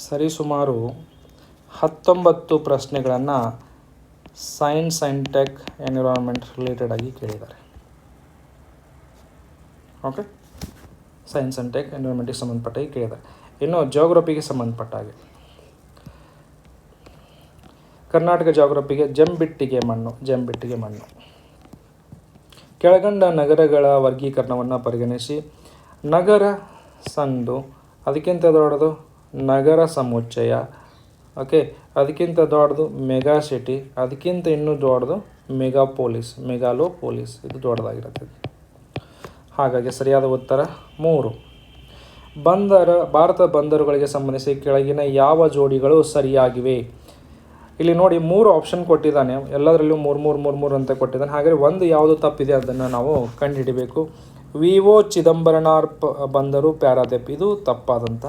ಸರಿಸುಮಾರು 19 ಪ್ರಶ್ನೆಗಳನ್ನು science and tech environment related ಆಗಿ ಕೇಳಿದ್ದಾರೆ. ಓಕೆ, ಸೈನ್ಸ್ ಆ್ಯಂಡ್ ಟೆಕ್ ಎನ್ವಿರಾನ್ಮೆಂಟಿಗೆ ಸಂಬಂಧಪಟ್ಟಾಗಿ ಕೇಳಿದ್ದಾರೆ. ಇನ್ನು ಜಿಯೋಗ್ರಫಿಗೆ ಸಂಬಂಧಪಟ್ಟ ಹಾಗೆ ಕರ್ನಾಟಕ ಜಿಯೋಗ್ರಫಿಗೆ ಜಂಬಿಟ್ಟಿಗೆ ಮಣ್ಣು. ಕೆಳಗಂಡ ನಗರಗಳ ವರ್ಗೀಕರಣವನ್ನು ಪರಿಗಣಿಸಿ. ನಗರ ಸಣ್ಣದು, ಅದಕ್ಕಿಂತ ದೊಡ್ಡದು ನಗರ ಸಮುಚ್ಚಯ. ಓಕೆ, ಅದಕ್ಕಿಂತ ದೊಡ್ಡದು ಮೆಗಾ ಸಿಟಿ, ಅದಕ್ಕಿಂತ ಇನ್ನೂ ದೊಡ್ಡದು ಮೆಗಾಲೋಪೋಲಿಸ್. ಇದು ದೊಡ್ಡದಾಗಿರುತ್ತೆ. ಹಾಗಾಗಿ ಸರಿಯಾದ ಉತ್ತರ 3. ಭಾರತ ಬಂದರುಗಳಿಗೆ ಸಂಬಂಧಿಸಿ ಕೆಳಗಿನ ಯಾವ ಜೋಡಿಗಳು ಸರಿಯಾಗಿವೆ? ಇಲ್ಲಿ ನೋಡಿ 3 ಆಪ್ಷನ್ ಕೊಟ್ಟಿದ್ದಾನೆ. ಎಲ್ಲದರಲ್ಲೂ 3 ಅಂತ ಕೊಟ್ಟಿದ್ದಾನೆ. ಹಾಗಾದರೆ ಒಂದು ಯಾವುದು ತಪ್ಪಿದೆ ಅದನ್ನು ನಾವು ಕಂಡುಹಿಡಿಬೇಕು. ವಿವೋ ಚಿದಂಬರನಾರ್ ಬಂದರು ಪ್ಯಾರಾದೀಪ್, ಇದು ತಪ್ಪಾದಂಥ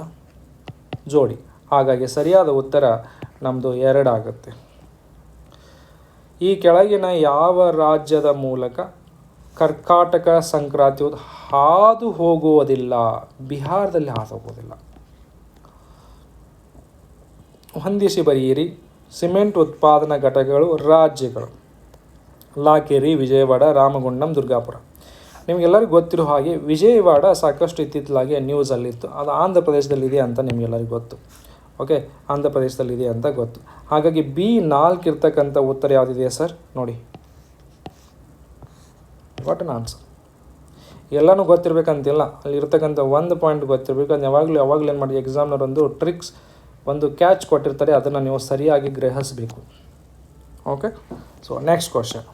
ಜೋಡಿ. ಹಾಗಾಗಿ ಸರಿಯಾದ ಉತ್ತರ ನಮ್ಮದು 2 ಆಗುತ್ತೆ. ಈ ಕೆಳಗಿನ ಯಾವ ರಾಜ್ಯದ ಮೂಲಕ ಕರ್ಕಾಟಕ ಸಂಕ್ರಾಂತಿಯು ಹಾದು ಹೋಗುವುದಿಲ್ಲ? ಬಿಹಾರದಲ್ಲಿ ಹಾದು ಹೋಗೋದಿಲ್ಲ. ಹೊಂದಿಸಿ ಬರೆಯಿರಿ. ಸಿಮೆಂಟ್ ಉತ್ಪಾದನಾ ಘಟಕಗಳು ರಾಜ್ಯಗಳು: ಲಾಕೇರಿ, ವಿಜಯವಾಡ, ರಾಮಗುಂಡಂ, ದುರ್ಗಾಪುರ. ನಿಮಗೆಲ್ಲರಿಗೂ ಗೊತ್ತಿರೋ ಹಾಗೆ ವಿಜಯವಾಡ ಸಾಕಷ್ಟು ಇತ್ತಿತ್ತಲಾಗಿ ನ್ಯೂಸಲ್ಲಿತ್ತು. ಅದು ಆಂಧ್ರ ಪ್ರದೇಶದಲ್ಲಿದೆ ಅಂತ ನಿಮಗೆಲ್ಲರಿಗೂ ಗೊತ್ತು. ಓಕೆ, ಆಂಧ್ರ ಪ್ರದೇಶದಲ್ಲಿದೆ ಅಂತ ಗೊತ್ತು. ಹಾಗಾಗಿ B4 ಇರ್ತಕ್ಕಂಥ ಉತ್ತರ ಯಾವುದಿದೆ ಸರ್? ನೋಡಿ, ವಾಟ್ ಅನ್ ಆನ್ಸರ್. ಎಲ್ಲನೂ ಗೊತ್ತಿರಬೇಕಂತಿಲ್ಲ, ಅಲ್ಲಿ ಇರ್ತಕ್ಕಂಥ ಒಂದು ಪಾಯಿಂಟ್ ಗೊತ್ತಿರಬೇಕು. ಅದು ಯಾವಾಗಲೂ ಏನು ಮಾಡಿ, ಎಕ್ಸಾಮ್ನವರೊಂದು ಟ್ರಿಕ್ಸ್, ಒಂದು ಕ್ಯಾಚ್ ಕೊಟ್ಟಿರ್ತಾರೆ, ಅದನ್ನು ನೀವು ಸರಿಯಾಗಿ ಗ್ರಹಿಸಬೇಕು. Okay, so next question.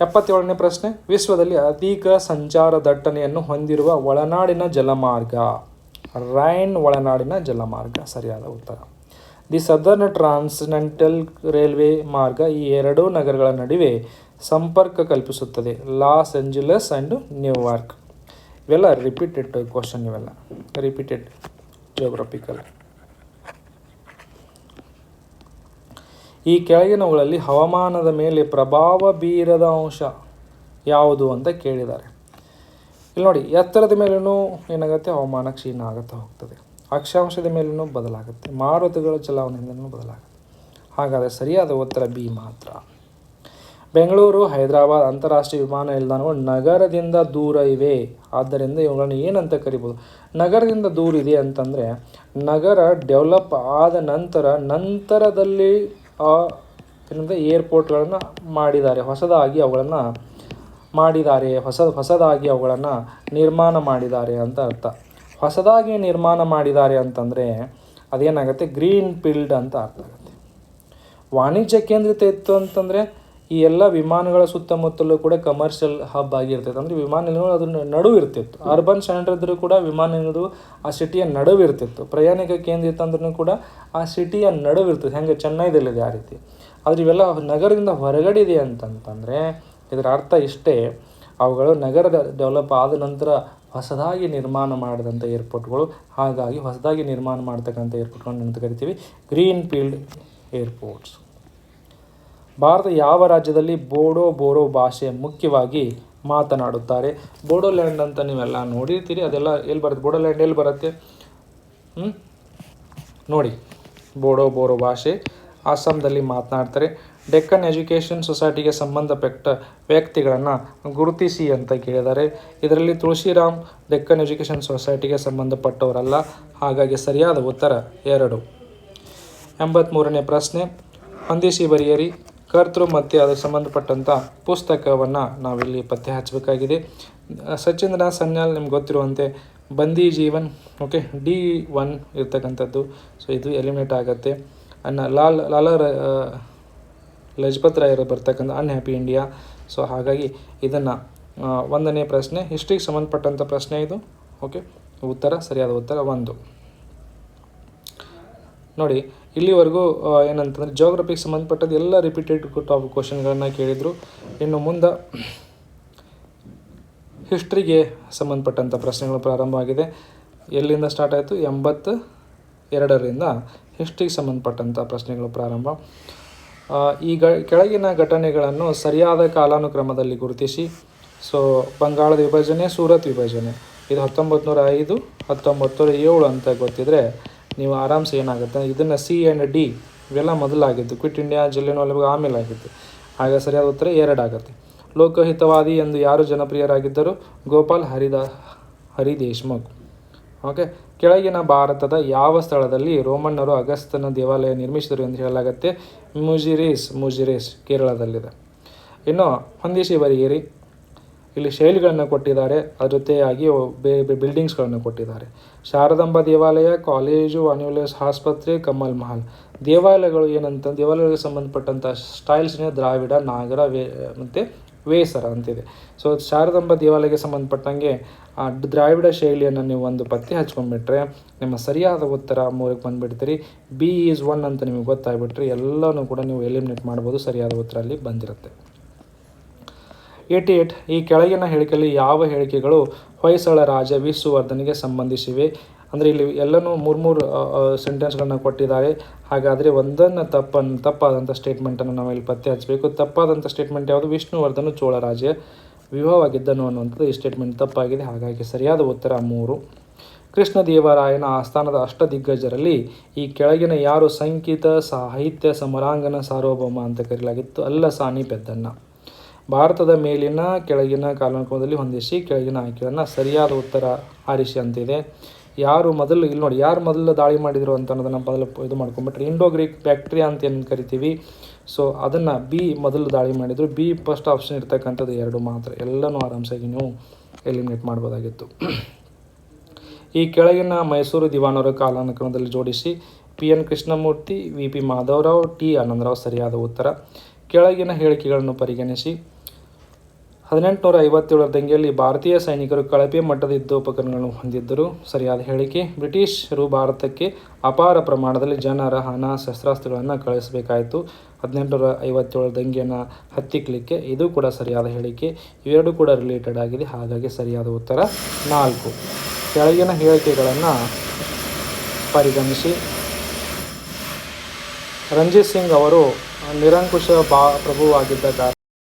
77ನೇ ಪ್ರಶ್ನೆ. ವಿಶ್ವದಲ್ಲಿ ಅಧಿಕ ಸಂಚಾರ ದಟ್ಟಣೆಯನ್ನು ಹೊಂದಿರುವ ಒಳನಾಡಿನ ಜಲಮಾರ್ಗ? ರೈನ್ ಒಳನಾಡಿನ ಜಲಮಾರ್ಗ ಸರಿಯಾದ ಉತ್ತರ. ದಿ ಸದರ್ನ್ ಟ್ರಾನ್ಸ್ಕಾಂಟಿನೆಂಟಲ್ ರೈಲ್ವೆ ಮಾರ್ಗ ಈ 2 ನಗರಗಳ ನಡುವೆ ಸಂಪರ್ಕ ಕಲ್ಪಿಸುತ್ತದೆ: ಲಾಸ್ ಏಂಜಲಸ್ ಆ್ಯಂಡ್ ನ್ಯೂಯಾರ್ಕ್. ಇವೆಲ್ಲ ರಿಪೀಟೆಡ್ ಕ್ವಶನ್, ಇವೆಲ್ಲ ರಿಪೀಟೆಡ್ ಜಿಯೋಗ್ರಫಿಕಲ್. ಈ ಕೆಳಗಿನವುಗಳಲ್ಲಿ ಹವಾಮಾನದ ಮೇಲೆ ಪ್ರಭಾವ ಬೀರದ ಅಂಶ ಯಾವುದು ಅಂತ ಕೇಳಿದ್ದಾರೆ. ಇಲ್ಲಿ ನೋಡಿ, ಎತ್ತರದ ಮೇಲೂ ಏನಾಗುತ್ತೆ, ಹವಾಮಾನ ಕ್ಷೀಣ ಆಗುತ್ತಾ ಹೋಗ್ತದೆ. ಅಕ್ಷಾಂಶದ ಮೇಲೂ ಬದಲಾಗುತ್ತೆ. ಮಾರುತಗಳ ಚಲಾವಣೆಯಿಂದಲೂ ಬದಲಾಗುತ್ತೆ. ಹಾಗಾದರೆ ಸರಿಯಾದ ಉತ್ತರ ಬಿ ಮಾತ್ರ. ಬೆಂಗಳೂರು, ಹೈದರಾಬಾದ್ ಅಂತಾರಾಷ್ಟ್ರೀಯ ವಿಮಾನ ನಿಲ್ದಾಣಗಳು ನಗರದಿಂದ ದೂರ ಇವೆ. ಆದ್ದರಿಂದ ಇವುಗಳನ್ನು ಏನಂತ ಕರಿಬೋದು? ನಗರದಿಂದ ದೂರ ಇದೆ ಅಂತಂದರೆ, ನಗರ ಡೆವಲಪ್ ಆದ ನಂತರದಲ್ಲಿ ಏನಂದರೆ ಏರ್ಪೋರ್ಟ್ಗಳನ್ನು ಮಾಡಿದ್ದಾರೆ, ಹೊಸದಾಗಿ ಅವುಗಳನ್ನು ಮಾಡಿದ್ದಾರೆ, ಹೊಸದಾಗಿ ಅವುಗಳನ್ನು ನಿರ್ಮಾಣ ಮಾಡಿದ್ದಾರೆ ಅಂತ ಅರ್ಥ. ಹೊಸದಾಗಿ ನಿರ್ಮಾಣ ಮಾಡಿದ್ದಾರೆ ಅಂತಂದರೆ ಅದೇನಾಗುತ್ತೆ, ಗ್ರೀನ್ ಫೀಲ್ಡ್ ಅಂತ ಅರ್ಥ ಆಗುತ್ತೆ. ವಾಣಿಜ್ಯ ಕೇಂದ್ರಿತ ಇತ್ತು ಅಂತಂದರೆ ಈ ಎಲ್ಲ ವಿಮಾನಗಳ ಸುತ್ತಮುತ್ತಲೂ ಕೂಡ ಕಮರ್ಷಿಯಲ್ ಹಬ್ ಆಗಿರ್ತೈತೆ. ಅಂದರೆ ವಿಮಾನ ನಿಲ್ದಾಣ ಅದನ್ನು ನಡುವೆ ಇರ್ತಿತ್ತು. ಅರ್ಬನ್ ಸೆಂಟರ್ ಇದ್ದರೂ ಕೂಡ ವಿಮಾನ ನಿಲ್ದಾಣ ಆ ಸಿಟಿಯ ನಡುವೆ ಇರ್ತಿತ್ತು. ಪ್ರಯಾಣಿಕ ಕೇಂದ್ರ ಇತ್ತಂದ್ರೂ ಕೂಡ ಆ ಸಿಟಿಯ ನಡುವೆ ಇರ್ತದೆ. ಹೆಂಗೆ ಚೆನ್ನೈದಲ್ಲಿದೆ ಆ ರೀತಿ. ಆದರೆ ಇವೆಲ್ಲ ನಗರದಿಂದ ಹೊರಗಡೆ ಇದೆ ಅಂತಂತಂದರೆ ಇದರ ಅರ್ಥ ಇಷ್ಟೇ, ಅವುಗಳು ನಗರದ ಡೆವಲಪ್ ಆದ ನಂತರ ಹೊಸದಾಗಿ ನಿರ್ಮಾಣ ಮಾಡಿದಂಥ ಏರ್ಪೋರ್ಟ್ಗಳು. ಹಾಗಾಗಿ ಹೊಸದಾಗಿ ನಿರ್ಮಾಣ ಮಾಡ್ತಕ್ಕಂಥ ಏರ್ಪೋರ್ಟ್ಗಳನ್ನು ಅಂತ ಕರಿತೀವಿ ಗ್ರೀನ್ ಫೀಲ್ಡ್ ಏರ್ಪೋರ್ಟ್ಸ್. ಭಾರತ ಯಾವ ರಾಜ್ಯದಲ್ಲಿ ಬೋಡೋ ಭಾಷೆ ಮುಖ್ಯವಾಗಿ ಮಾತನಾಡುತ್ತಾರೆ? ಬೋಡೋಲ್ಯಾಂಡ್ ಅಂತ ನೀವೆಲ್ಲ ನೋಡಿರ್ತೀರಿ. ಅದೆಲ್ಲ ಎಲ್ಲಿ ಬರುತ್ತೆ? ಬೋಡೋಲ್ಯಾಂಡ್ ಎಲ್ಲಿ ಬರುತ್ತೆ? ನೋಡಿ, ಬೋಡೋ ಭಾಷೆ ಅಸ್ಸಾಂದಲ್ಲಿ ಮಾತನಾಡ್ತಾರೆ. ಡೆಕ್ಕನ್ ಎಜುಕೇಷನ್ ಸೊಸೈಟಿಗೆ ಸಂಬಂಧಪಟ್ಟ ವ್ಯಕ್ತಿಗಳನ್ನು ಗುರುತಿಸಿ ಅಂತ ಕೇಳಿದ್ದಾರೆ. ಇದರಲ್ಲಿ ತುಳಸಿರಾಮ್ ಡೆಕ್ಕನ್ ಎಜುಕೇಷನ್ ಸೊಸೈಟಿಗೆ ಸಂಬಂಧಪಟ್ಟವರಲ್ಲ. ಹಾಗಾಗಿ ಸರಿಯಾದ ಉತ್ತರ 2. 83ನೇ ಪ್ರಶ್ನೆ. ಹೊಂದಿಸಿ ಬರೆಯಿರಿ. ಕರ್ತೃ ಮತ್ತು ಅದಕ್ಕೆ ಸಂಬಂಧಪಟ್ಟಂಥ ಪುಸ್ತಕವನ್ನು ನಾವಿಲ್ಲಿ ಪತ್ತೆ ಹಚ್ಚಬೇಕಾಗಿದೆ. ಸಚಿಂದ್ರ ಸನ್ಯಾಲ್ ನಿಮ್ಗೆ ಗೊತ್ತಿರುವಂತೆ ಬಂದಿ ಜೀವನ್. ಓಕೆ, D1 ಇರ್ತಕ್ಕಂಥದ್ದು. ಸೊ ಇದು ಎಲಿಮಿನೇಟ್ ಆಗುತ್ತೆ. ಲಾಲಾ ಲಜಪತ್ ರಾಯರು ಬರ್ತಕ್ಕಂಥ ಅನ್ಹ್ಯಾಪಿ ಇಂಡಿಯಾ. ಸೊ ಹಾಗಾಗಿ ಇದನ್ನು 1ನೇ ಪ್ರಶ್ನೆ ಹಿಸ್ಟ್ರಿಗೆ ಸಂಬಂಧಪಟ್ಟಂಥ ಪ್ರಶ್ನೆ ಇದು. ಓಕೆ, ಉತ್ತರ ಸರಿಯಾದ ಉತ್ತರ 1. ನೋಡಿ, ಇಲ್ಲಿವರೆಗೂ ಏನಂತಂದರೆ ಜಿಯೋಗ್ರಫಿಗೆ ಸಂಬಂಧಪಟ್ಟದ್ದು ಎಲ್ಲ ರಿಪೀಟೆಡ್ ಟಾಪಿಕ್ ಕ್ವಶನ್ಗಳನ್ನು ಕೇಳಿದರು. ಇನ್ನು ಮುಂದೆ ಹಿಸ್ಟ್ರಿಗೆ ಸಂಬಂಧಪಟ್ಟಂಥ ಪ್ರಶ್ನೆಗಳು ಪ್ರಾರಂಭವಾಗಿದೆ. ಎಲ್ಲಿಂದ ಸ್ಟಾರ್ಟ್ ಆಯಿತು? 82ರಿಂದ ಹಿಸ್ಟ್ರಿಗೆ ಸಂಬಂಧಪಟ್ಟಂಥ ಪ್ರಶ್ನೆಗಳು ಪ್ರಾರಂಭ. ಈ ಕೆಳಗಿನ ಘಟನೆಗಳನ್ನು ಸರಿಯಾದ ಕಾಲಾನುಕ್ರಮದಲ್ಲಿ ಗುರುತಿಸಿ. ಸೊ ಬಂಗಾಳದ ವಿಭಜನೆ, ಸೂರತ್ ವಿಭಜನೆ ಇದು 1905, 1907 ಅಂತ ಗೊತ್ತಿದ್ರೆ ನೀವು ಆರಾಮ್ಸೆ ಏನಾಗುತ್ತೆ, ಇದನ್ನು C and D ಇವೆಲ್ಲ ಮೊದಲಾಗಿದ್ದು. ಕ್ವಿಟ್ ಇಂಡಿಯಾ, ಜಲಿಯನ್ವಾಲಾ ಬಾಗ್ ಆಮೇಲೆ ಆಗಿದ್ದು. ಆಗ ಸರಿಯಾದ ಉತ್ತರ 2 ಆಗುತ್ತೆ. ಲೋಕಹಿತವಾದಿ ಎಂದು ಯಾರು ಜನಪ್ರಿಯರಾಗಿದ್ದರು? ಗೋಪಾಲ್ ಹರಿ ದೇಶ್ಮುಖ್. ಓಕೆ, ಕೆಳಗಿನ ಭಾರತದ ಯಾವ ಸ್ಥಳದಲ್ಲಿ ರೋಮನ್ನರು ಅಗಸ್ತನ ದೇವಾಲಯ ನಿರ್ಮಿಸಿದರು ಎಂದು ಹೇಳಲಾಗುತ್ತೆ? ಮುಜಿರೇಸ್ ಕೇರಳದಲ್ಲಿದೆ. ಇನ್ನು ಹೊಂದಿಸಿ ಬರೆಯಿರಿ. ಇಲ್ಲಿ ಶೈಲಿಗಳನ್ನು ಕೊಟ್ಟಿದ್ದಾರೆ, ಅದ್ರ ಜೊತೆಯಾಗಿ ಬಿಲ್ಡಿಂಗ್ಸ್ಗಳನ್ನು ಕೊಟ್ಟಿದ್ದಾರೆ. ಶಾರದಾಂಬಾ ದೇವಾಲಯ, ಕಾಲೇಜು, ಅನ್ಯುಲಸ್ ಆಸ್ಪತ್ರೆ, ಕಮಲ್ ಮಹಲ್. ದೇವಾಲಯಗಳು ಏನಂತ, ದೇವಾಲಯಗಳಿಗೆ ಸಂಬಂಧಪಟ್ಟಂಥ ಸ್ಟೈಲ್ಸ್ನೇ ದ್ರಾವಿಡ, ನಾಗರ ಮತ್ತು ವೇಸರ ಅಂತಿದೆ. ಸೊ ಶಾರದಾಂಬಾ ದೇವಾಲಯಕ್ಕೆ ಸಂಬಂಧಪಟ್ಟಂಗೆ ಆ ದ್ರಾವಿಡ ಶೈಲಿಯನ್ನು ನೀವು ಒಂದು ಪತ್ತೆ ಹಚ್ಕೊಂಡ್ಬಿಟ್ರೆ ನಿಮ್ಮ ಸರಿಯಾದ ಉತ್ತರ 3ಕ್ಕೆ ಬಂದುಬಿಡ್ತೀರಿ. B1 ಅಂತ ನಿಮಗೆ ಗೊತ್ತಾಗ್ಬಿಟ್ರೆ ಎಲ್ಲನೂ ಕೂಡ ನೀವು ಎಲಿಮಿನೇಟ್ ಮಾಡ್ಬೋದು. ಸರಿಯಾದ ಉತ್ತರ ಅಲ್ಲಿ ಬಂದಿರುತ್ತೆ. 88. ಈ ಕೆಳಗಿನ ಹೇಳಿಕೆಯಲ್ಲಿ ಯಾವ ಹೇಳಿಕೆಗಳು ಹೊಯ್ಸಳ ರಾಜ ವಿಷ್ಣುವರ್ಧನಿಗೆ ಸಂಬಂಧಿಸಿವೆ ಅಂದರೆ ಇಲ್ಲಿ ಎಲ್ಲನೂ ಮೂರು ಸೆಂಟೆನ್ಸ್ಗಳನ್ನ ಕೊಟ್ಟಿದ್ದಾರೆ. ಹಾಗಾದರೆ ಒಂದನ್ನು ತಪ್ಪಾದಂಥ ಸ್ಟೇಟ್ಮೆಂಟನ್ನು ನಾವು ಇಲ್ಲಿ ಪತ್ತೆ ಹಚ್ಚಬೇಕು. ತಪ್ಪಾದಂಥ ಸ್ಟೇಟ್ಮೆಂಟ್ ಯಾವುದು? ವಿಷ್ಣುವರ್ಧನ ಚೋಳರಾಜ ವಿವಾಹವಾಗಿದ್ದನು ಅನ್ನುವಂಥದ್ದು ಈ ಸ್ಟೇಟ್ಮೆಂಟ್ ತಪ್ಪಾಗಿದೆ. ಹಾಗಾಗಿ ಸರಿಯಾದ ಉತ್ತರ 3. ಕೃಷ್ಣದೇವರಾಯನ ಆಸ್ಥಾನದ ಅಷ್ಟದಿಗ್ಗಜರಲ್ಲಿ ಈ ಕೆಳಗಿನ ಯಾರು ಸಂಗೀತ ಸಾಹಿತ್ಯ ಸಮರಾಂಗಣ ಸಾರ್ವಭೌಮ ಅಂತ ಕರೆಯಲಾಗಿತ್ತು? ಅಲ್ಲಸಾನಿ ಪೆದ್ದಣ್ಣ. ಭಾರತದ ಮೇಲಿನ ಕೆಳಗಿನ ಕಾಲಾನುಕ್ರಮದಲ್ಲಿ ಹೊಂದಿಸಿ ಕೆಳಗಿನ ಆಯ್ಕೆಗಳನ್ನು ಸರಿಯಾದ ಉತ್ತರ ಆರಿಸಿ ಅಂತಿದೆ. ಯಾರು ಮೊದಲು ಇಲ್ಲಿ ನೋಡಿ, ಯಾರು ಮೊದಲು ದಾಳಿ ಮಾಡಿದರು ಅಂತ ಅನ್ನೋದನ್ನು ಮೊದಲು ಇದು ಮಾಡ್ಕೊಂಡ್ಬಿಟ್ರೆ ಇಂಡೋ ಗ್ರೀಕ್ ಬ್ಯಾಕ್ಟ್ರಿಯಾ ಅಂತ ಏನು ಕರಿತೀವಿ. ಸೊ ಅದನ್ನು ಬಿ ಮೊದಲು ದಾಳಿ ಮಾಡಿದರು. ಬಿ ಫಸ್ಟ್ ಆಪ್ಷನ್ ಇರ್ತಕ್ಕಂಥದ್ದು 2 ಮಾತ್ರ. ಎಲ್ಲನೂ ಆರಾಮ್ಸಾಗಿ ನೀವು ಎಲಿಮಿನೇಟ್ ಮಾಡ್ಬೋದಾಗಿತ್ತು. ಈ ಕೆಳಗಿನ ಮೈಸೂರು ದಿವಾನರ ಕಾಲಾನುಕ್ರಮದಲ್ಲಿ ಜೋಡಿಸಿ PN Krishnamurthy, VP Madhavrao, T Anandrao ಸರಿಯಾದ ಉತ್ತರ. ಕೆಳಗಿನ ಹೇಳಿಕೆಗಳನ್ನು ಪರಿಗಣಿಸಿ 1857ರ ದಂಗೆಯಲ್ಲಿ ಭಾರತೀಯ ಸೈನಿಕರು ಕಳಪೆ ಮಟ್ಟದ ಯುದ್ಧೋಪಕರಣಗಳನ್ನು ಹೊಂದಿದ್ದರು. ಸರಿಯಾದ ಹೇಳಿಕೆ. ಬ್ರಿಟಿಷರು ಭಾರತಕ್ಕೆ ಅಪಾರ ಪ್ರಮಾಣದಲ್ಲಿ ಜನರ ಹಣ ಶಸ್ತ್ರಾಸ್ತ್ರಗಳನ್ನು ಕಳಿಸಬೇಕಾಯಿತು 1857 ದಂಗೆಯನ್ನು ಹತ್ತಿಕ್ಕಲಿಕ್ಕೆ. ಇದು ಕೂಡ ಸರಿಯಾದ ಹೇಳಿಕೆ. ಇವೆರಡೂ ಕೂಡ ರಿಲೇಟೆಡ್ ಆಗಿದೆ. ಹಾಗಾಗಿ ಸರಿಯಾದ ಉತ್ತರ 4. ಕೆಳಗಿನ ಹೇಳಿಕೆಗಳನ್ನು ಪರಿಗಣಿಸಿ ರಂಜಿತ್ ಸಿಂಗ್ ಅವರು ನಿರಂಕುಶ ಪ್ರಭುವಾಗಿದ್ದ ಕಾರಣ